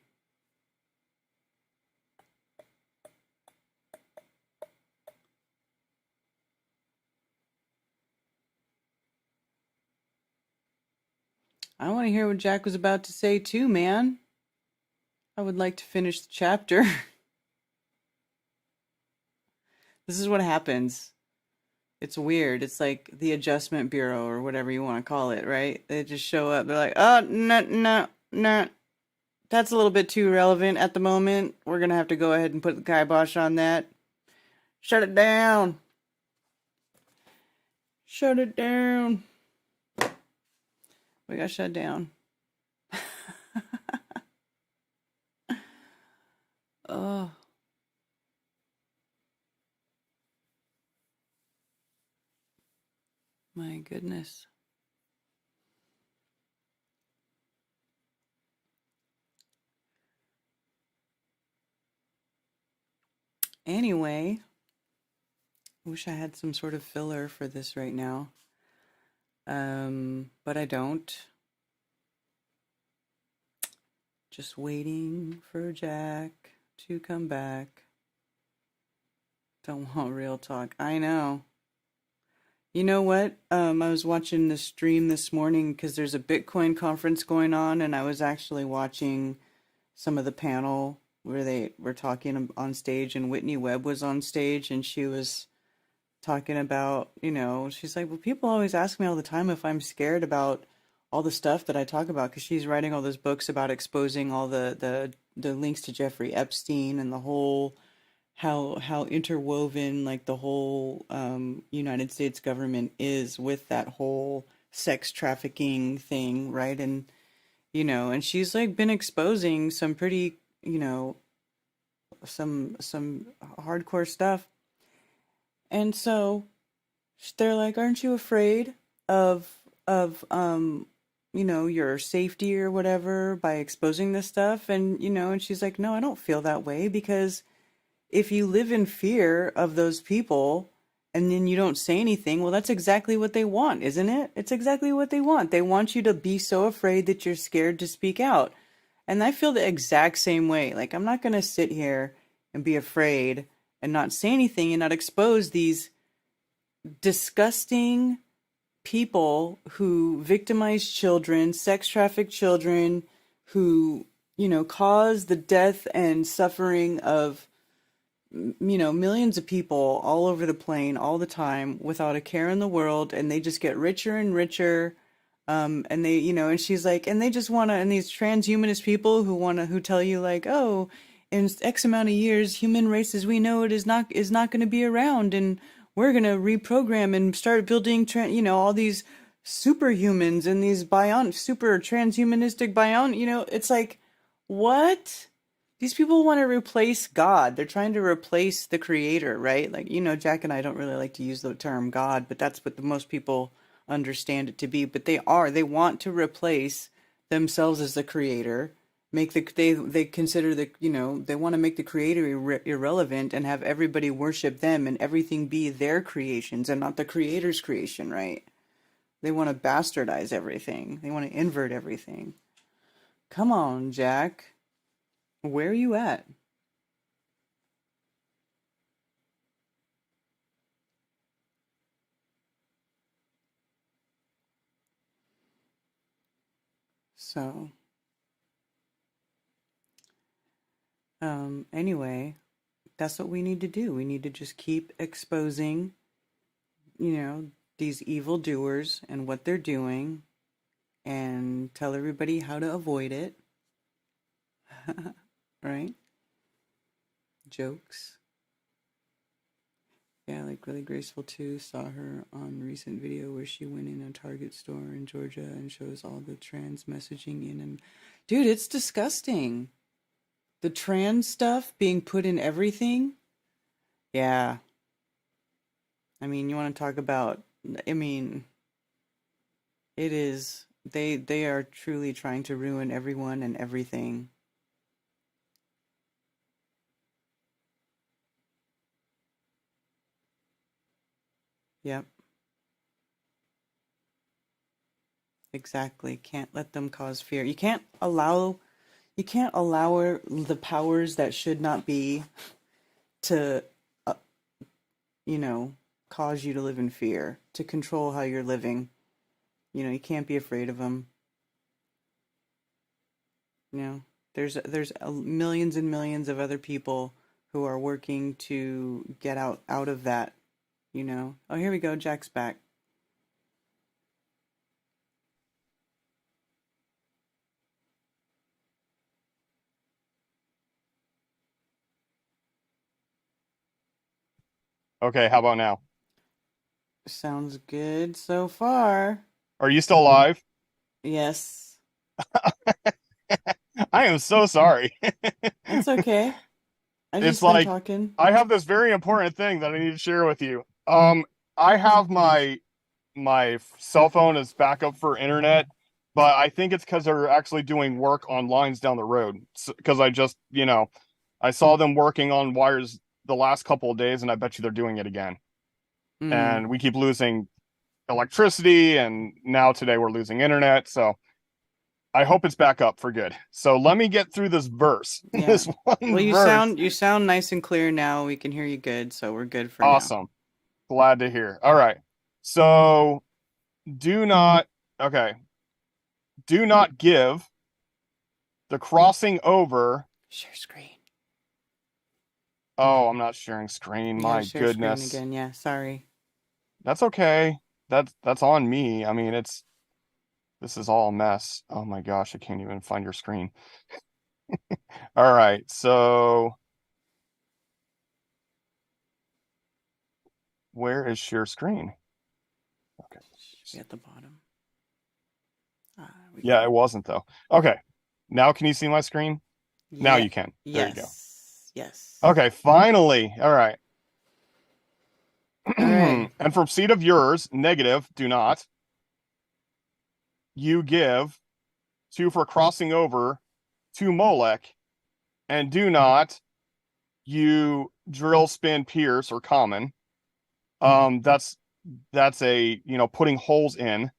Speaker 3: I want to hear what Jack was about to say too, man. I would like to finish the chapter. This is what happens. It's weird. It's like the Adjustment Bureau or whatever you want to call it, right? They just show up. They're like, oh, no. That's a little bit too relevant at the moment. We're going to have to go ahead and put the kibosh on that. Shut it down. Shut it down. We got shut down. Oh. My goodness. Anyway, I wish I had some sort of filler for this right now. But I don't. Just waiting for Jack to come back. Don't want real talk. I know. You know what? I was watching the stream this morning because there's a Bitcoin conference going on, and I was actually watching some of the panel where they were talking on stage, and Whitney Webb was on stage, and she was talking about, she's like, well, people always ask me all the time if I'm scared about all the stuff that I talk about, because she's writing all those books about exposing all the links to Jeffrey Epstein and the whole how interwoven like the whole United States government is with that whole sex trafficking thing, right? And and she's like been exposing some pretty, some hardcore stuff. And so they're like, aren't you afraid of your safety or whatever by exposing this stuff? And and she's like, no, I don't feel that way, because if you live in fear of those people and then you don't say anything, well, that's exactly what they want, isn't it? It's exactly what they want. They want you to be so afraid that you're scared to speak out. And I feel the exact same way. Like, I'm not going to sit here and be afraid and not say anything and not expose these disgusting people who victimize children, sex traffic children, who, cause the death and suffering of millions of people all over the plane all the time without a care in the world, and they just get richer and richer. And they, and she's like, and they just want to, and these transhumanist people who tell you like, oh, in X amount of years, human race as we know it is not going to be around, and we're going to reprogram and start building, all these superhumans and these super transhumanistic it's like, what? These people want to replace God. They're trying to replace the creator, right? Like, Jack and I don't really like to use the term God, but that's what most people understand it to be. But they want to replace themselves as the creator, they consider they want to make the creator irrelevant and have everybody worship them and everything be their creations and not the creator's creation, right? They want to bastardize everything. They want to invert everything. Come on, Jack. Where are you at? So, anyway, that's what we need to do. We need to just keep exposing, these evildoers and what they're doing, and tell everybody how to avoid it. Right? Jokes. Yeah, like really graceful too. Saw her on a recent video where she went in a Target store in Georgia and shows all the trans messaging in. And dude, it's disgusting. The trans stuff being put in everything. Yeah. I mean, you want to talk about, I mean, it is, they are truly trying to ruin everyone and everything. Yep, exactly. Can't let them cause fear. You can't allow the powers that should not be to, uh, you know, cause you to live in fear, to control how you're living. You know, you can't be afraid of them. You know, there's millions and millions of other people who are working to get out of that. You know. Oh, here we go. Jack's back.
Speaker 4: Okay, how about now?
Speaker 3: Sounds good so far.
Speaker 4: Are you still live?
Speaker 3: Yes,
Speaker 4: I am so sorry.
Speaker 3: that's okay. I
Speaker 4: It's
Speaker 3: just been
Speaker 4: like
Speaker 3: talking.
Speaker 4: I have this very important thing that I need to share with you. I have my cell phone as backup for internet, but I think it's because they're actually doing work on lines down the road. Because I just, I saw them working on wires the last couple of days, and I bet you they're doing it again.
Speaker 3: Mm,
Speaker 4: And we keep losing electricity, and now today we're losing internet. So I hope it's back up for good. So let me get through this verse.
Speaker 3: yeah.
Speaker 4: This
Speaker 3: Well,
Speaker 4: one verse.
Speaker 3: you sound nice and clear now. We can hear you good, so we're good for now.
Speaker 4: Awesome. Glad to hear. All right. So do not, okay. Do not give the crossing over.
Speaker 3: Share screen.
Speaker 4: Oh, I'm not sharing screen.
Speaker 3: You gotta
Speaker 4: My
Speaker 3: share screen
Speaker 4: goodness.
Speaker 3: again. Yeah, sorry.
Speaker 4: That's okay. That's on me. I mean, this is all a mess. Oh my gosh, I can't even find your screen. All right. So where is share screen? Okay.
Speaker 3: Should be at the bottom. Ah, we
Speaker 4: Yeah,
Speaker 3: go.
Speaker 4: it wasn't though. Okay. Now can you see my screen? Now
Speaker 3: Yeah.
Speaker 4: you can. There you go.
Speaker 3: Yes. Yes.
Speaker 4: Okay, finally. All right.
Speaker 3: All right.
Speaker 4: And from seed of yours, negative, do not you give to for crossing over to Molech, and do not you drill, spin, pierce, or common. That's a putting holes in.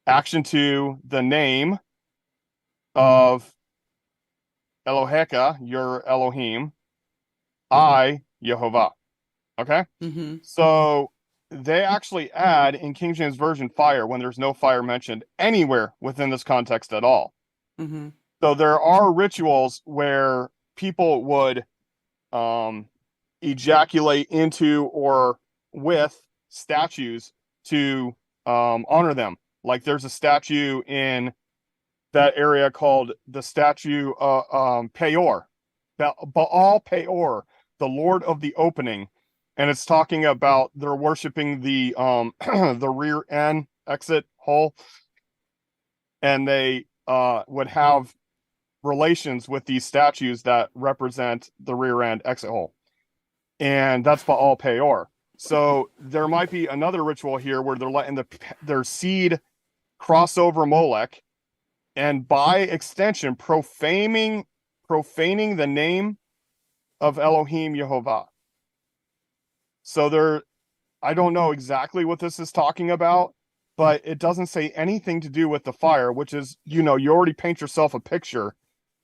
Speaker 4: Action to the name of Eloheka, your Elohim, I Yehovah. Okay,
Speaker 3: Mm-hmm.
Speaker 4: so they actually add in King James Version fire when there's no fire mentioned anywhere within this context at all.
Speaker 3: Mm-hmm.
Speaker 4: So there are rituals where people would um, ejaculate into or with statues to honor them. Like there's a statue in that area called the statue Peor, Baal Peor, the Lord of the Opening, and it's talking about they're worshiping the the rear end exit hole, and they would have relations with these statues that represent the rear end exit hole, and that's Baal Peor. So there might be another ritual here where they're letting their seed cross over Molech, and by extension profaning the name of Elohim Yehovah. So I don't know exactly what this is talking about, but it doesn't say anything to do with the fire, which is, you already paint yourself a picture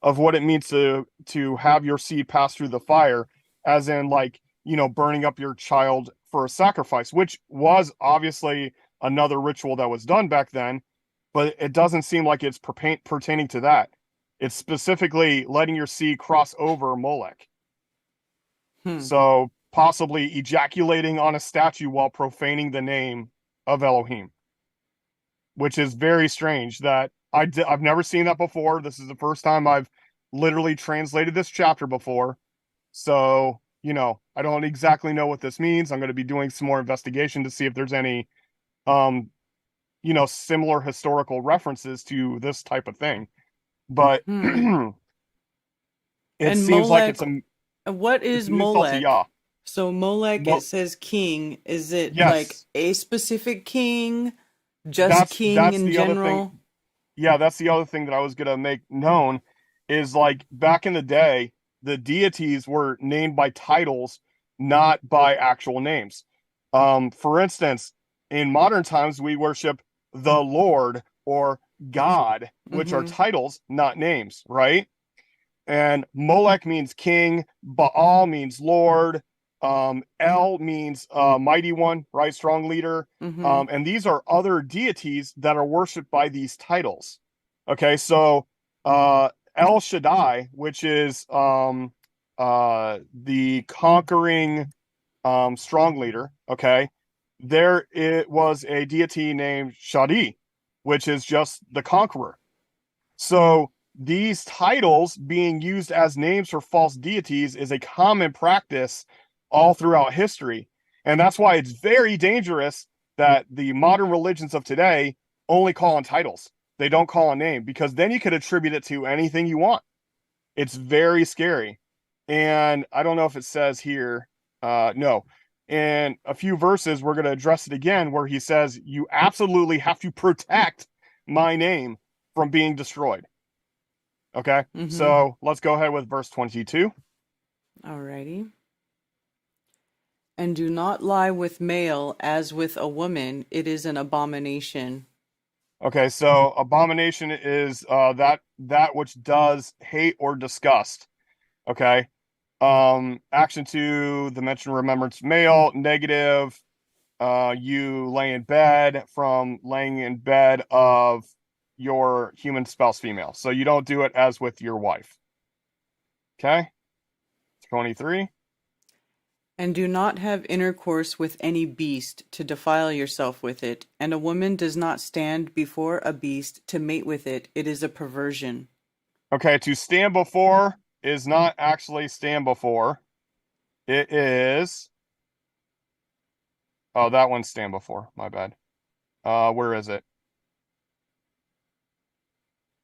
Speaker 4: of what it means to have your seed pass through the fire, as in like, burning up your child for a sacrifice, which was obviously another ritual that was done back then, but it doesn't seem like it's pertaining to that. It's specifically letting your seed cross over Molech.
Speaker 3: Hmm.
Speaker 4: So possibly ejaculating on a statue while profaning the name of Elohim, which is very strange that I've never seen that before. This is the first time I've literally translated this chapter before. So, I don't exactly know what this means. I'm going to be doing some more investigation to see if there's any, similar historical references to this type of thing. But
Speaker 3: Hmm.
Speaker 4: it
Speaker 3: And
Speaker 4: seems like
Speaker 3: Molech,
Speaker 4: it's
Speaker 3: what
Speaker 4: it's
Speaker 3: is
Speaker 4: an insult to
Speaker 3: Molech?
Speaker 4: Yah.
Speaker 3: So Molech, it
Speaker 4: Mo-
Speaker 3: says king. Is it like
Speaker 4: yes,
Speaker 3: a specific king? Just king
Speaker 4: that's
Speaker 3: in
Speaker 4: the other thing.
Speaker 3: general?
Speaker 4: Yeah, that's the other thing that I was gonna make known is like back in the day, the deities were named by titles, not by actual names. For instance, in modern times, we worship the Lord or God, which are
Speaker 3: Mm-hmm.
Speaker 4: titles, not names, right? And Molech means king, Baal means Lord, El means mighty one, right? Strong leader.
Speaker 3: Mm-hmm.
Speaker 4: And these are other deities that are worshipped by these titles. Okay, so El Shaddai, which is the conquering strong leader, okay, there it was a deity named Shadi, which is just the conqueror. So these titles being used as names for false deities is a common practice all throughout history. And that's why it's very dangerous that the modern religions of today only call on titles. They don't call on name because then you could attribute it to anything you want. It's very scary. And I don't know if it says here, no. In a few verses, we're going to address it again where he says, you absolutely have to protect my name from being destroyed. Okay,
Speaker 3: Mm-hmm.
Speaker 4: so let's go ahead with verse 22.
Speaker 3: Alrighty. And do not lie with male as with a woman, it is an abomination.
Speaker 4: Okay, so abomination is that which does hate or disgust. Okay, action to the mentioned remembrance male negative. You lay in bed from laying in bed of your human spouse female. So you don't do it as with your wife. Okay, 23.
Speaker 3: And do not have intercourse with any beast to defile yourself with it. And a woman does not stand before a beast to mate with it. It is a perversion.
Speaker 4: Okay, to stand before is not actually stand before. It is. Oh, that one's stand before. My bad. Where is it?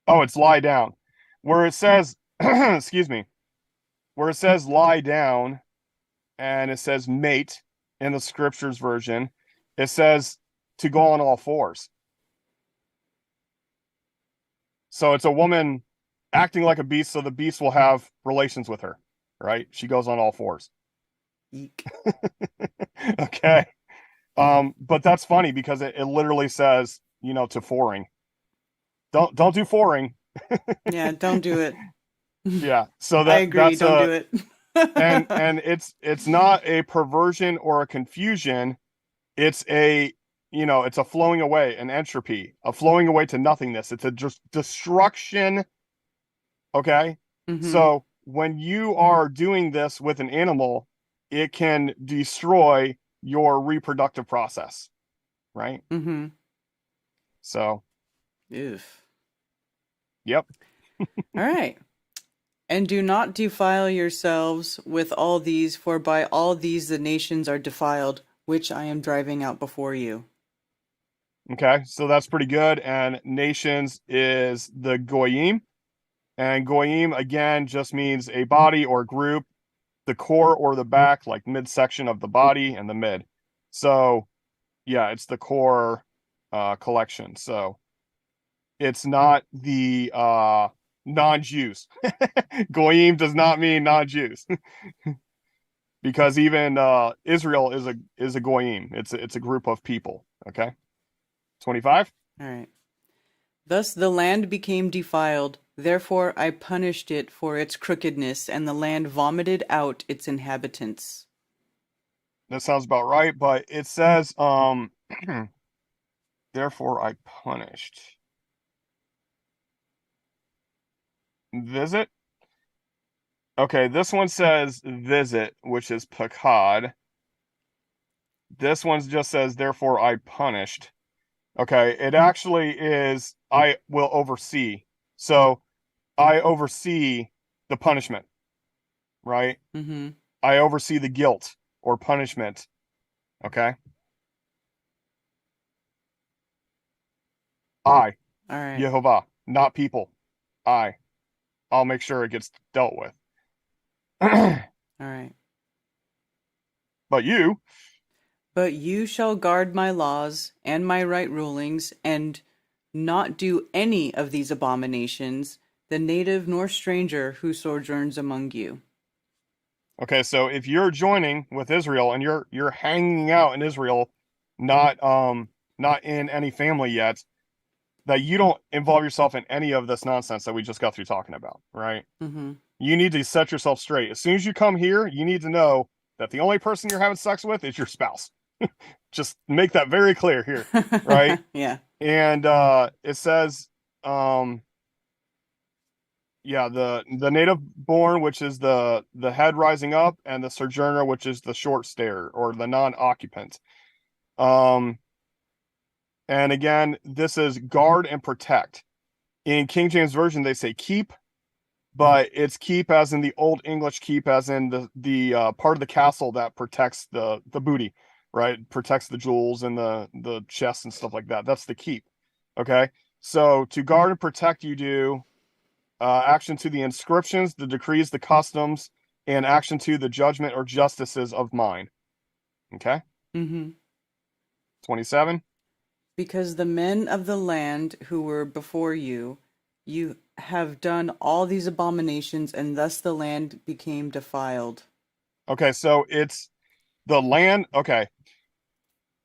Speaker 4: Oh, it's lie down. Where it says, excuse me, where it says lie down and it says mate in the scriptures version, it says to go on all fours. So it's a woman acting like a beast, so the beast will have relations with her, right? She goes on all fours.
Speaker 3: Eek.
Speaker 4: Okay. But that's funny because it literally says, to foring. Don't do foring.
Speaker 3: Yeah, don't do it.
Speaker 4: Yeah. So
Speaker 3: I
Speaker 4: that
Speaker 3: agree,
Speaker 4: that's
Speaker 3: don't
Speaker 4: a
Speaker 3: do it.
Speaker 4: and it's not a perversion or a confusion. It's it's a flowing away, an entropy, a flowing away to nothingness. It's a just destruction. Okay.
Speaker 3: Mm-hmm.
Speaker 4: So when you are doing this with an animal, it can destroy your reproductive process, right?
Speaker 3: Mm-hmm.
Speaker 4: So,
Speaker 3: Oof.
Speaker 4: yep.
Speaker 3: All right. And do not defile yourselves with all these, for by all these the nations are defiled, which I am driving out before you.
Speaker 4: Okay. So that's pretty good. And nations is the goyim. And goyim, again, just means a body or group, the core or the back, like midsection of the body and the mid. So, yeah, it's the core collection. So it's not the non-Jews. Goyim does not mean non-Jews because even Israel is a goyim. It's a group of people. Okay, 25.
Speaker 3: All right. Thus the land became defiled, therefore I punished it for its crookedness, and the land vomited out its inhabitants.
Speaker 4: That sounds about right, but it says therefore I punished. Visit. Okay, this one says visit, which is pakad. This one just says therefore I punished. Okay, it actually is I will oversee. So I oversee the punishment, right?
Speaker 3: Mm-hmm.
Speaker 4: I oversee the guilt or punishment. Okay. I,
Speaker 3: All right.
Speaker 4: Yehovah, not people. I'll make sure it gets dealt with.
Speaker 3: All right.
Speaker 4: But you,
Speaker 3: But you shall guard my laws and my right rulings, and not do any of these abominations, the native nor stranger who sojourns among you.
Speaker 4: okay, so if you're joining with Israel and you're hanging out in Israel, not in any family yet, that you don't involve yourself in any of this nonsense that we just got through talking about, right?
Speaker 3: Mm-hmm.
Speaker 4: You need to set yourself straight. As soon as you come here, you need to know that the only person you're having sex with is your spouse. Just make that very clear here, right?
Speaker 3: Yeah.
Speaker 4: And it says, yeah, the native born, which is the head rising up, and the sojourner, which is the short stare or the non-occupant. Um, and again, this is guard and protect. In King James Version, they say keep, but it's keep as in the Old English keep, as in the part of the castle that protects the booty, right? Protects the jewels and the chests and stuff like that. That's the keep. Okay, so to guard and protect, you do action to the inscriptions, the decrees, the customs, and action to the judgment or justices of mine. Okay,
Speaker 3: Mm-hmm.
Speaker 4: 27.
Speaker 3: Because the men of the land who were before you, you have done all these abominations, and thus the land became defiled.
Speaker 4: Okay, so it's the land. Okay,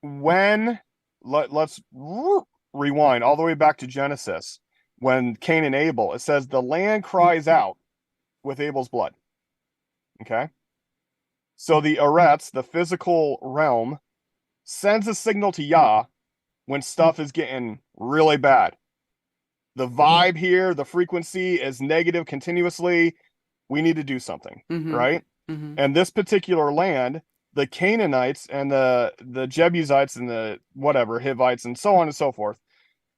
Speaker 4: when let's rewind all the way back to Genesis, when Cain and Abel, it says the land cries out with Abel's blood. Okay, so the Eretz, the physical realm, sends a signal to Yah when stuff is getting really bad. The vibe here, the frequency is negative continuously. We need to do something,
Speaker 3: Mm-hmm.
Speaker 4: right?
Speaker 3: Mm-hmm.
Speaker 4: And this particular land, the Canaanites and the Jebusites and the whatever, Hivites and so on and so forth,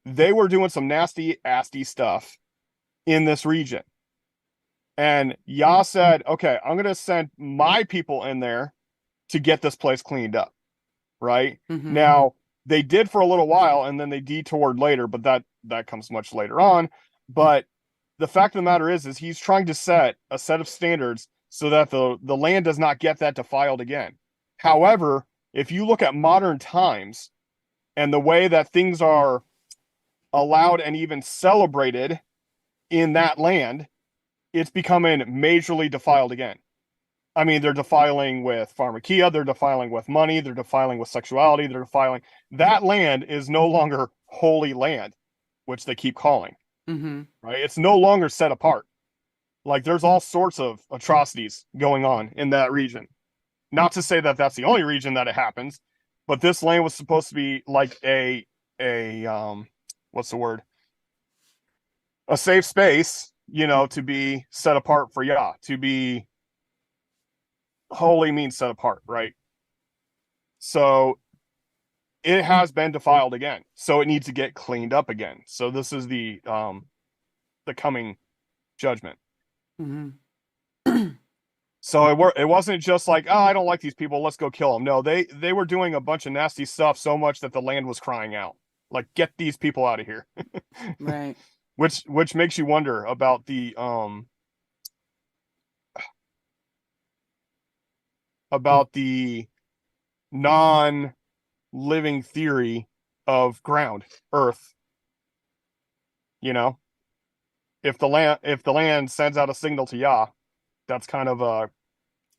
Speaker 4: they were doing some nasty, asty stuff in this region. And Yah said, okay, I'm going to send my people in there to get this place cleaned up, right?
Speaker 3: Mm-hmm.
Speaker 4: Now, they did for a little while, and then they detoured later, but that comes much later on. But the fact of the matter is he's trying to set a set of standards so that the land does not get that defiled again. However, if you look at modern times and the way that things are allowed and even celebrated in that land, it's becoming majorly defiled again. I mean, they're defiling with pharmakia, they're defiling with money, they're defiling with sexuality, they're defiling. That land is no longer holy land, which they keep calling,
Speaker 3: Mm-hmm.
Speaker 4: right? It's no longer set apart. Like, there's all sorts of atrocities going on in that region. Not to say that that's the only region that it happens, but this land was supposed to be like a what's the word? A safe space, to be set apart for Yah, to be holy means set apart, right? So it has been defiled again. So it needs to get cleaned up again. So this is the coming judgment.
Speaker 3: Mm-hmm.
Speaker 4: So it wasn't just like, oh, I don't like these people, let's go kill them. No, they were doing a bunch of nasty stuff so much that the land was crying out, like, get these people out of here.
Speaker 3: Right.
Speaker 4: Which makes you wonder about the non-living theory of ground, earth. If the land sends out a signal to Yah, that's kind of a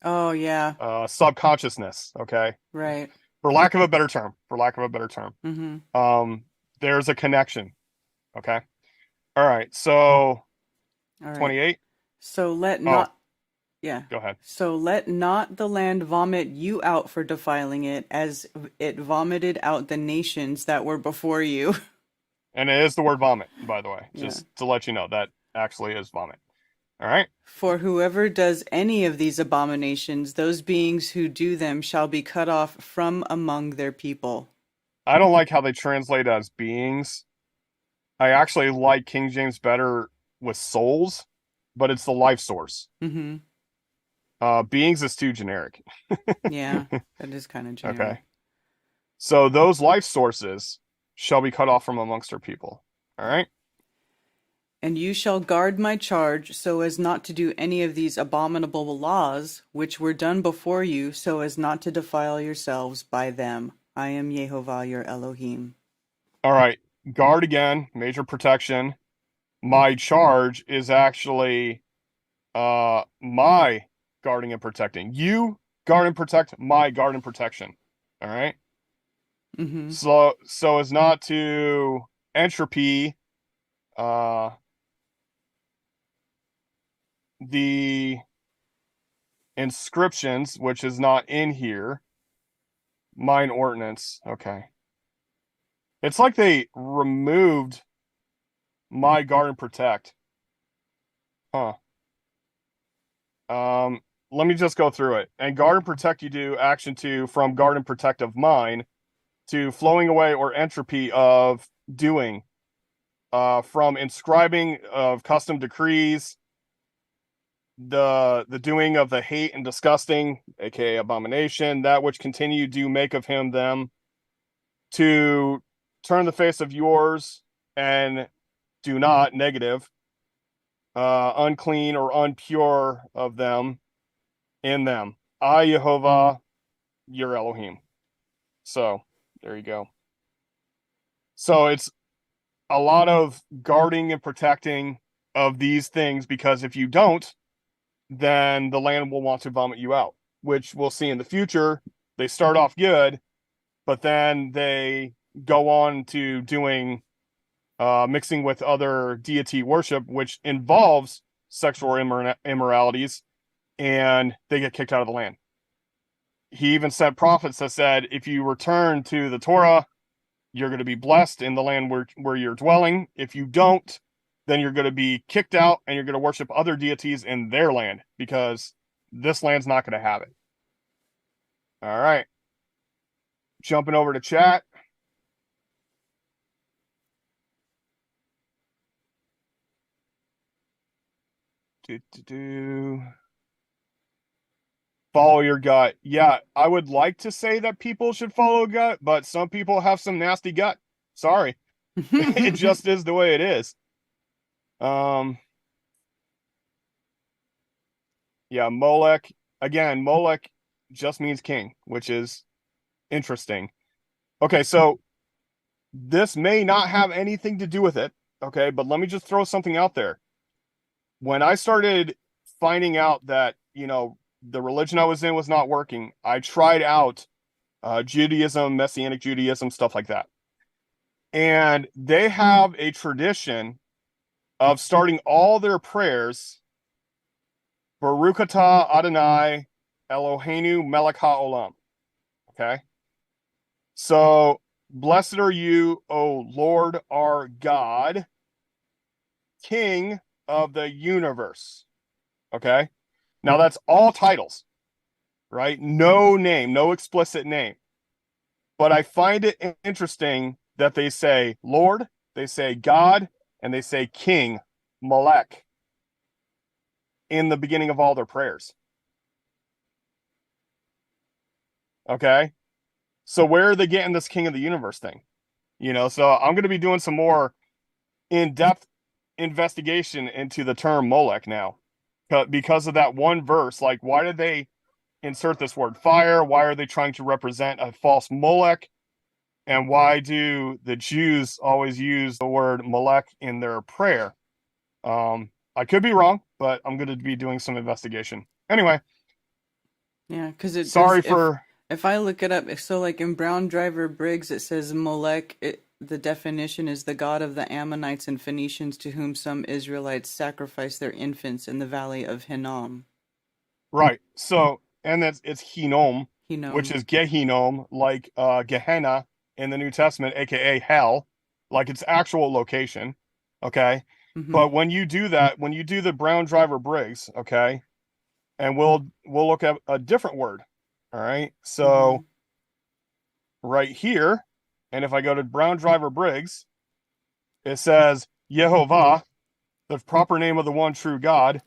Speaker 3: Oh, yeah.
Speaker 4: subconsciousness, okay?
Speaker 3: Right.
Speaker 4: For lack of a better term.
Speaker 3: Mm-hmm.
Speaker 4: There's a connection, okay? All right, so
Speaker 3: All right.
Speaker 4: 28.
Speaker 3: So let
Speaker 4: Oh,
Speaker 3: not, yeah.
Speaker 4: go ahead.
Speaker 3: So let not the land vomit you out for defiling it, as it vomited out the nations that were before you.
Speaker 4: And it is the word vomit, by the way,
Speaker 3: Yeah.
Speaker 4: just to let you know that actually is vomit. All right.
Speaker 3: For whoever does any of these abominations, those beings who do them shall be cut off from among their people.
Speaker 4: I don't like how they translate as beings. I actually like King James better with souls, but it's the life source.
Speaker 3: Mm-hmm.
Speaker 4: Beings is too generic.
Speaker 3: Yeah, that is kind of generic.
Speaker 4: Okay. So those life sources shall be cut off from amongst our people. All right.
Speaker 3: And you shall guard my charge so as not to do any of these abominable laws which were done before you, so as not to defile yourselves by them. I am Yehovah your Elohim.
Speaker 4: All right. Guard again, major protection. My charge is actually my guarding and protecting. You guard and protect my guard and protection. All right.
Speaker 3: Mm-hmm.
Speaker 4: So as not to entropy the inscriptions, which is not in here. Mine ordinance. Okay. It's like they removed my guard and protect. Huh. Let me just go through it. And guard and protect, you do action 2 from guard and protect of mine to flowing away or entropy of doing, from inscribing of custom decrees, the doing of the hate and disgusting, aka abomination, that which continue do make of him them, to turn the face of yours and do not, negative, unclean or unpure of them in them. I, Yehovah, your Elohim. So there you go. So it's a lot of guarding and protecting of these things, because if you don't, then the land will want to vomit you out, which we'll see in the future. They start off good, but then they go on to doing mixing with other deity worship, which involves sexual immoralities, and they get kicked out of the land. He even sent prophets that said, if you return to the Torah, you're going to be blessed in the land where you're dwelling. If you don't, then you're going to be kicked out and you're going to worship other deities in their land, because this land's not going to have it. All right. Jumping over to chat. Follow your gut. Yeah, I would like to say that people should follow gut, but some people have some nasty gut. Sorry. It just is the way it is. Yeah, Molech. Again, Molech just means king, which is interesting. Okay, so this may not have anything to do with it, okay, but let me just throw something out there. When I started finding out that, the religion I was in was not working, I tried out Judaism, Messianic Judaism, stuff like that. And they have a tradition of starting all their prayers, Baruch atah Adonai Eloheinu melech haolam. Okay? So, blessed are you, O Lord our God, King of the universe. Okay? Now that's all titles, right? No name, no explicit name. But I find it interesting that they say Lord, they say God, and they say King, Malek, in the beginning of all their prayers. Okay? So where are they getting this King of the universe thing? So I'm going to be doing some more in-depth investigation into the term Molech now, because of that one verse. Like, why did they insert this word fire? Why are they trying to represent a false Molech? And why do the Jews always use the word Molech in their prayer? I could be wrong, but I'm going to be doing some investigation. Anyway.
Speaker 3: Yeah, because it
Speaker 4: sorry
Speaker 3: does,
Speaker 4: for...
Speaker 3: If I look it up, so like in Brown Driver Briggs, it says Molech, the definition is the god of the Ammonites and Phoenicians, to whom some Israelites sacrificed their infants in the valley of Hinnom.
Speaker 4: Right. So, and it's Hinnom,
Speaker 3: Hinnom,
Speaker 4: which is Gehinnom, like Gehenna in the New Testament, aka hell, like its actual location. Okay.
Speaker 3: Mm-hmm.
Speaker 4: But when you do that, when you do the Brown Driver Briggs, okay, and we'll look at a different word. All right. So right here, and if I go to Brown Driver Briggs, it says Yehovah, the proper name of the one true God,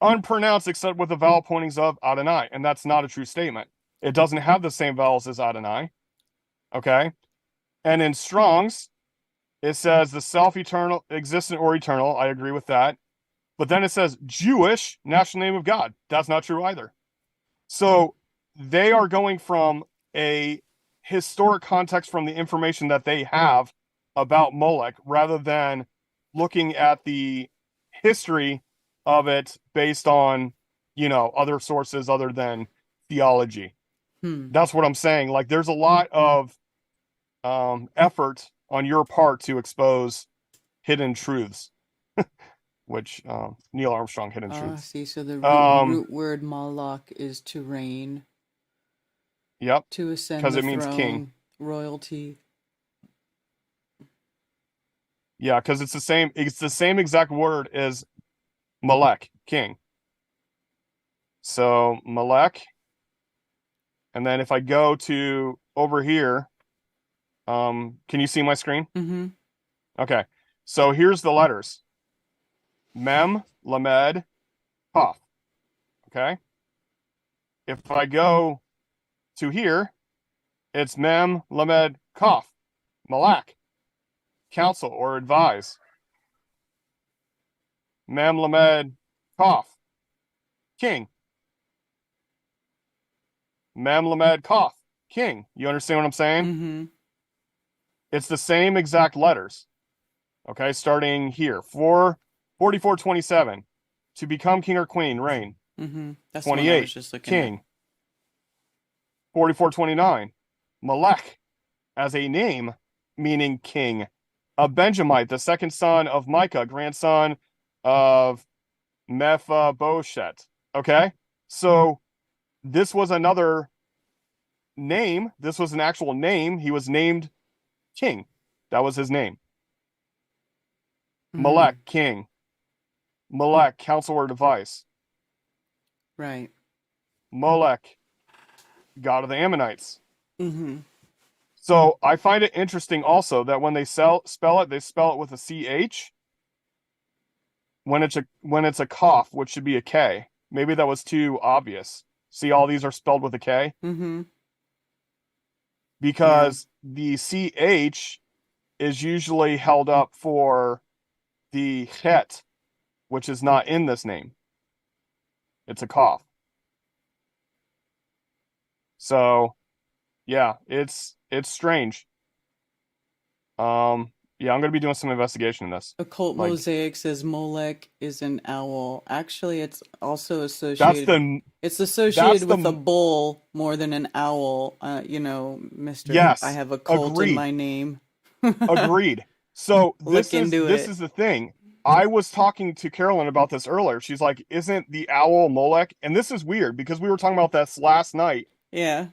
Speaker 4: unpronounced except with the vowel pointings of Adonai. And that's not a true statement. It doesn't have the same vowels as Adonai. Okay. And in Strong's, It says the self-eternal, existent or eternal. I agree with that. But then it says Jewish national name of God. That's not true either. So they are going from a historic context from the information that they have about Molech rather than looking at the history of it based on, other sources other than theology. That's what I'm saying. Like, there's a lot of effort on your part to expose hidden truths, which Neil Armstrong, hidden truths.
Speaker 3: See, so the root word Malak is to reign.
Speaker 4: Yep.
Speaker 3: To ascend
Speaker 4: because
Speaker 3: the
Speaker 4: it means
Speaker 3: throne,
Speaker 4: king.
Speaker 3: royalty.
Speaker 4: Yeah, because it's the same exact word as Malek, king. So Malek, and then if I go to over here, can you see my screen?
Speaker 3: Mm-hmm.
Speaker 4: Okay, so here's the letters: Mem, Lamed, Kaf. Okay, if I go to here, it's Mem, Lamed, Kaf, Malak, counsel or advise. Mem, Lamed, Kaf, king. Mem, Lamed, Kaf, king. You understand what I'm saying?
Speaker 3: Mm-hmm.
Speaker 4: It's the same exact letters. Okay, starting here. 4427. To become king or queen, reign.
Speaker 3: Mm-hmm. That's the one I
Speaker 4: 28.
Speaker 3: was just looking
Speaker 4: King. 4429. Melech, as a name, meaning king. A Benjamite, the second son of Micah, grandson of Mephibosheth. Okay, so this was another name. This was an actual name. He was named king. That was his name.
Speaker 3: at.
Speaker 4: Melech, king. Melech, counsel or device.
Speaker 3: Right.
Speaker 4: Molech, god of the Ammonites.
Speaker 3: Mm-hmm.
Speaker 4: So I find it interesting also that when they spell it, they spell it with a CH. When it's a cough, which should be a K. Maybe that was too obvious. See, all these are spelled with a K.
Speaker 3: Mm-hmm.
Speaker 4: Because the CH is usually held up for the het, which is not in this name. It's a cough. So, yeah, it's strange. Yeah, I'm gonna be doing some investigation in this.
Speaker 3: Occult
Speaker 4: Like,
Speaker 3: Mosaic says Molech is an owl. Actually, it's also
Speaker 4: that's
Speaker 3: associated. It's associated with a bull more than an owl. Mister.
Speaker 4: Yes,
Speaker 3: I have a cult in
Speaker 4: agreed.
Speaker 3: my name.
Speaker 4: Agreed. So
Speaker 3: Look into
Speaker 4: this
Speaker 3: it.
Speaker 4: is the thing. I was talking to Carolyn about this earlier. She's like, "Isn't the owl Molech?" And this is weird because we were talking about this last night.
Speaker 3: Yeah.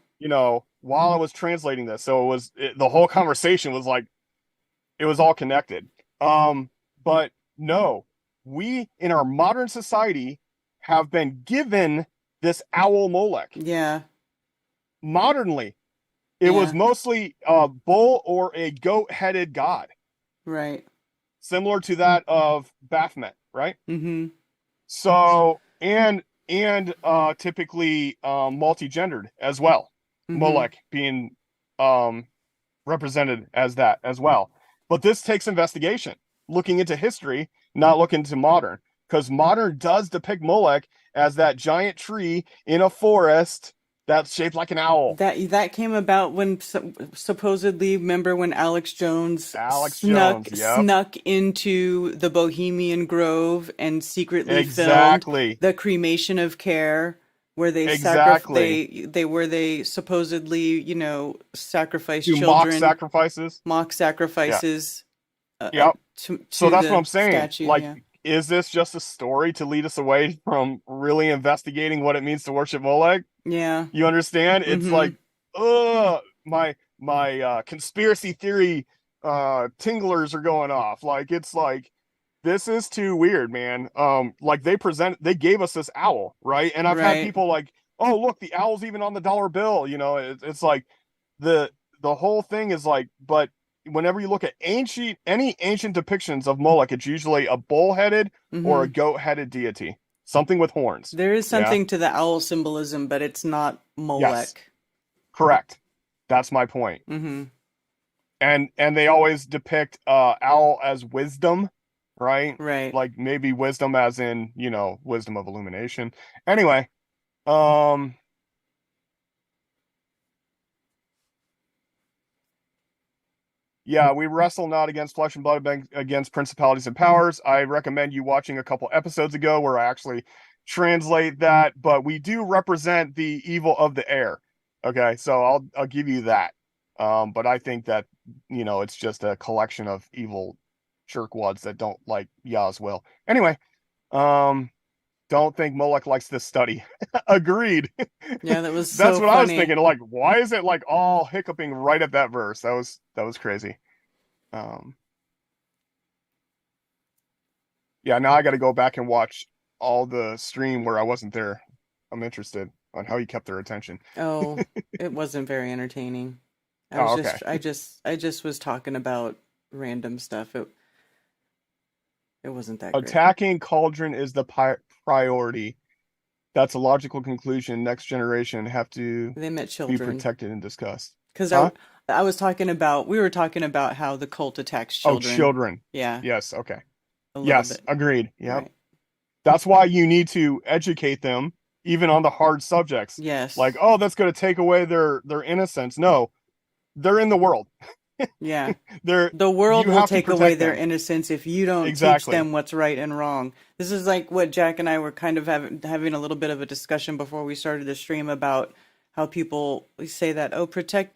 Speaker 4: While I was translating this, so the whole conversation was like, it was all connected. But no, we in our modern society have been given this owl Molech.
Speaker 3: Yeah.
Speaker 4: Modernly, it was mostly a bull or a goat-headed god.
Speaker 3: Right.
Speaker 4: Similar to that of Baphomet, right?
Speaker 3: Mm-hmm.
Speaker 4: So, and typically multi-gendered as well.
Speaker 3: Mm-hmm.
Speaker 4: Molech being represented as that as well. But this takes investigation, looking into history, not looking to modern, because modern does depict Molech as that giant tree in a forest that's shaped like an owl.
Speaker 3: That came about when supposedly, remember when Alex Jones snuck into the Bohemian Grove and secretly filmed the cremation of Care, where they they supposedly sacrifice children, mock sacrifices.
Speaker 4: Yeah. So that's what I'm saying.
Speaker 3: Statue,
Speaker 4: is this just a story to lead us away from really investigating what it means to worship Molech?
Speaker 3: Yeah.
Speaker 4: You understand? It's like, my conspiracy theory tinglers are going off. Like, it's like, this is too weird, man. Like they gave us this owl, right? And I've had people like, oh, look, the owl's even on the dollar bill. It's like the whole thing is like, but whenever you look at any ancient depictions of Molech, it's usually a bull-headed or a goat-headed deity, something with horns.
Speaker 3: There is something to the owl symbolism, but it's not Molech.
Speaker 4: Yes. Correct. That's my point.
Speaker 3: Mm-hmm.
Speaker 4: and they always depict owl as wisdom, right?
Speaker 3: Right.
Speaker 4: Like maybe wisdom as in, wisdom of illumination. Anyway, um yeah, we wrestle not against flesh and blood, but against principalities and powers. I recommend you watching a couple episodes ago where I actually translate that, but we do represent the evil of the air. Okay, so I'll give you that. But I think that, it's just a collection of evil jerkwads that don't like Yah's will. Anyway, don't think Molech likes this study. Agreed.
Speaker 3: Yeah, that was
Speaker 4: That's
Speaker 3: so
Speaker 4: what I was
Speaker 3: funny.
Speaker 4: thinking. Like, why is it like all hiccuping right at that verse? That was crazy. Yeah, now I got to go back and watch all the stream where I wasn't there. I'm interested on how you kept their attention.
Speaker 3: Oh, it wasn't very entertaining.
Speaker 4: Oh, okay.
Speaker 3: I just was talking about random stuff. It wasn't that great.
Speaker 4: Attacking Cauldron is the priority. That's a logical conclusion. Next generation have to
Speaker 3: They met
Speaker 4: be
Speaker 3: children.
Speaker 4: protected and discussed.
Speaker 3: Because
Speaker 4: Huh?
Speaker 3: we were talking about how the cult attacks children.
Speaker 4: Oh, children.
Speaker 3: Yeah,
Speaker 4: Yes. Okay.
Speaker 3: a little
Speaker 4: Yes.
Speaker 3: bit.
Speaker 4: Agreed. Yep.
Speaker 3: Right.
Speaker 4: That's why you need to educate them, even on the hard subjects.
Speaker 3: Yes.
Speaker 4: Like, oh, that's going to take away their innocence. No, they're in the world.
Speaker 3: Yeah.
Speaker 4: The
Speaker 3: world
Speaker 4: you
Speaker 3: will
Speaker 4: have to
Speaker 3: take
Speaker 4: protect
Speaker 3: away their
Speaker 4: them.
Speaker 3: innocence if you don't
Speaker 4: Exactly.
Speaker 3: teach them what's right and wrong. This is like what Jack and I were kind of having a little bit of a discussion before we started the stream about how people say that, oh,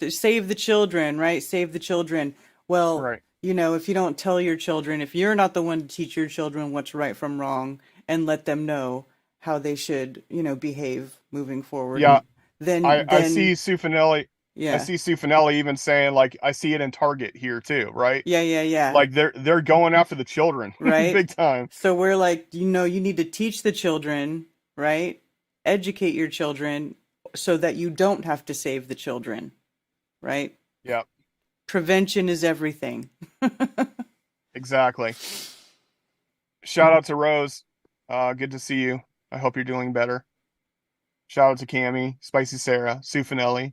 Speaker 3: save the children, right? Save the children. Well,
Speaker 4: Right.
Speaker 3: if you don't tell your children, if you're not the one to teach your children what's right from wrong and let them know how they should, behave moving forward.
Speaker 4: Yeah.
Speaker 3: Then
Speaker 4: I see Sufanelli.
Speaker 3: Yeah.
Speaker 4: I see Sufanelli even saying, like, I see it in Target here too, right?
Speaker 3: Yeah.
Speaker 4: Like they're going after the children,
Speaker 3: Right.
Speaker 4: big time.
Speaker 3: So we're like, you need to teach the children, right? Educate your children so that you don't have to save the children, right?
Speaker 4: Yep.
Speaker 3: Prevention is everything.
Speaker 4: Exactly. Shout out to Rose. Good to see you. I hope you're doing better. Shout out to Cami, Spicy Sarah, Sufanelli,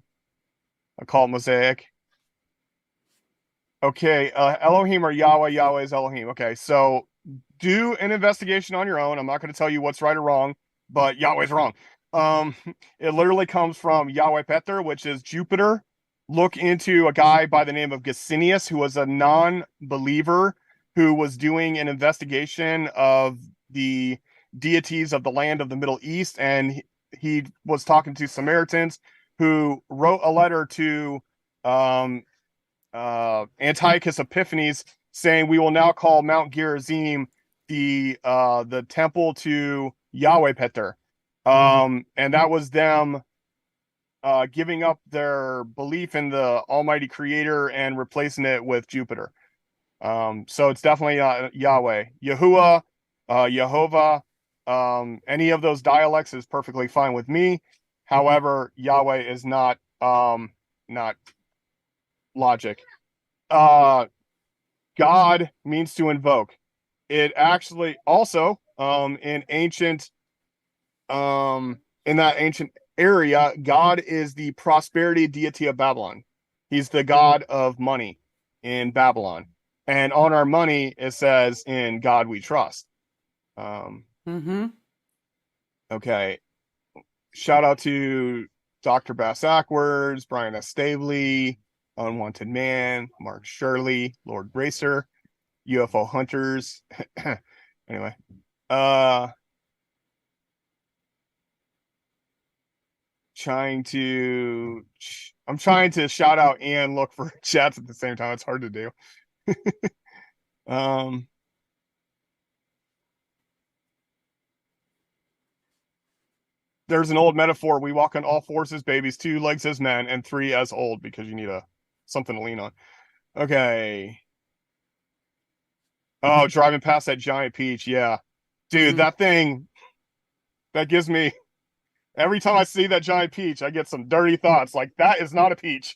Speaker 4: Occult Mosaic. Okay, Elohim or Yahweh. Yahweh is Elohim. Okay, so do an investigation on your own. I'm not going to tell you what's right or wrong, but Yahweh's wrong. It literally comes from Yahweh Peter, which is Jupiter. Look into a guy by the name of Gesenius, who was a non-believer who was doing an investigation of the deities of the land of the Middle East, and he was talking to Samaritans who wrote a letter to Antiochus Epiphanes saying, we will now call Mount Gerizim the temple to Yahweh Peter. And that was them giving up their belief in the Almighty Creator and replacing it with Jupiter. So it's definitely Yahweh. Yahuwah, Yehovah, any of those dialects is perfectly fine with me. However, Yahweh is not logic. God means to invoke. It actually also in that ancient area, God is the prosperity deity of Babylon. He's the god of money in Babylon. And on our money, it says, in God we trust. Okay. Shout out to Dr. Bass Ackwards, Brian S. Stavely, Unwanted Man, Mark Shirley, Lord Bracer, UFO Hunters. Anyway. I'm trying to shout out and look for chats at the same time. It's hard to do. There's an old metaphor. We walk on all fours as babies, 2 legs as men, and 3 as old because you need something to lean on. Okay. Oh, driving past that giant peach. Yeah. Dude, that thing, that gives me, every time I see that giant peach, I get some dirty thoughts. Like, that is not a peach.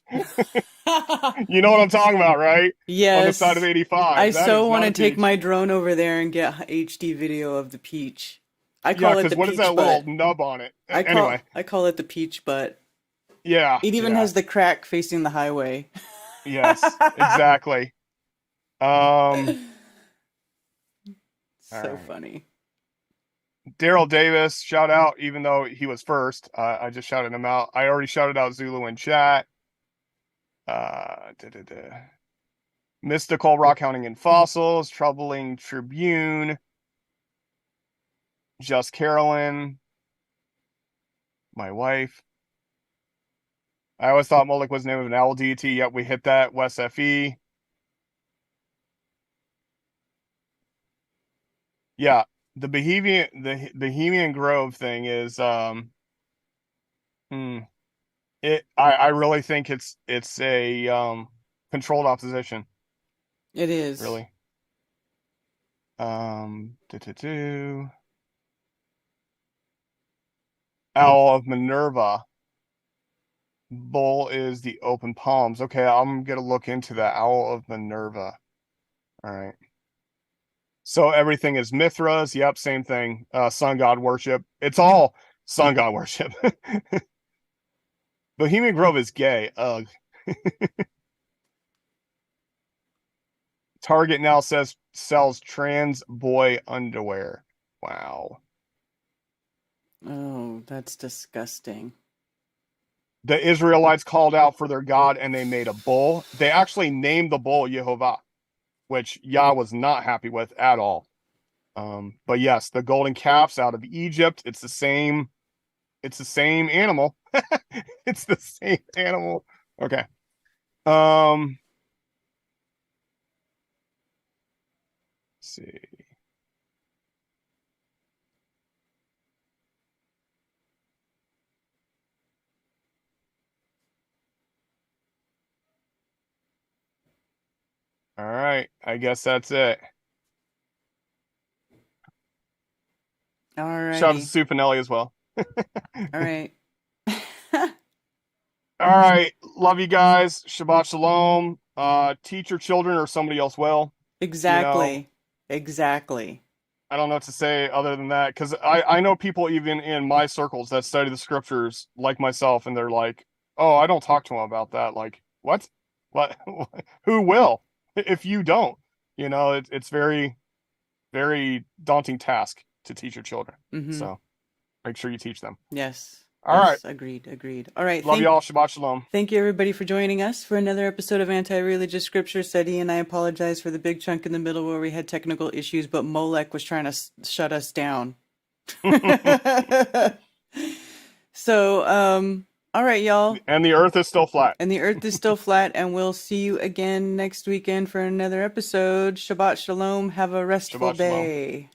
Speaker 4: You know what I'm talking about, right?
Speaker 3: Yes.
Speaker 4: On the side of 85.
Speaker 3: I so want to take my drone over there and get HD video of the peach. I call it the peach butt.
Speaker 4: What is that little nub on it? Anyway.
Speaker 3: I call it the peach butt.
Speaker 4: Yeah.
Speaker 3: It even has the crack facing the highway.
Speaker 4: Yes, exactly. All
Speaker 3: So
Speaker 4: right.
Speaker 3: funny.
Speaker 4: Daryl Davis, shout out, even though he was first. I just shouted him out. I already shouted out Zulu in chat. Mystical Rock Hounding and Fossils, Troubling Tribune, Just Carolyn, my wife. I always thought Moloch was the name of an owl deity, yet we hit that. Wes FE. Yeah, the Bohemian Grove thing is I really think it's a controlled opposition,
Speaker 3: It is.
Speaker 4: really. Um do, do, do. Owl of Minerva. Bull is the open palms. Okay, I'm gonna look into the Owl of Minerva. All right. So everything is Mithras. Yep, same thing. Sun god worship. It's all sun god worship. Bohemian Grove is gay. Ugh. Target now sells trans boy underwear. Wow.
Speaker 3: Oh, that's disgusting.
Speaker 4: The Israelites called out for their God and they made a bull. They actually named the bull Yehovah, which Yah was not happy with at all. But yes, the golden calves out of Egypt. It's the same animal. It's the same animal. Okay. Let's see. All right. I guess that's it.
Speaker 3: All
Speaker 4: Shout out to
Speaker 3: righty.
Speaker 4: Sue Pinelli as well.
Speaker 3: All right.
Speaker 4: All right. Love you guys. Shabbat shalom. Teach your children or somebody else will. You know,
Speaker 3: Exactly. Exactly.
Speaker 4: I don't know what to say other than that because I know people even in my circles that study the scriptures like myself, and they're like, "Oh, I don't talk to them about that." Like, what? What? Who will if you don't? It's very, very daunting task to teach your children.
Speaker 3: Mm-hmm.
Speaker 4: So make sure you teach them.
Speaker 3: Yes.
Speaker 4: All right.
Speaker 3: Yes. Agreed. Agreed. All right.
Speaker 4: Love y'all. Shabbat shalom.
Speaker 3: Thank you, everybody, for joining us for another episode of Anti-Religious Scripture Study. And I apologize for the big chunk in the middle where we had technical issues, but Molech was trying to shut us down. So, all right, y'all.
Speaker 4: And the earth is still flat.
Speaker 3: And the earth is still flat, and we'll see you again next weekend for another episode. Shabbat shalom. Have a restful
Speaker 4: Shabbat shalom.
Speaker 3: day.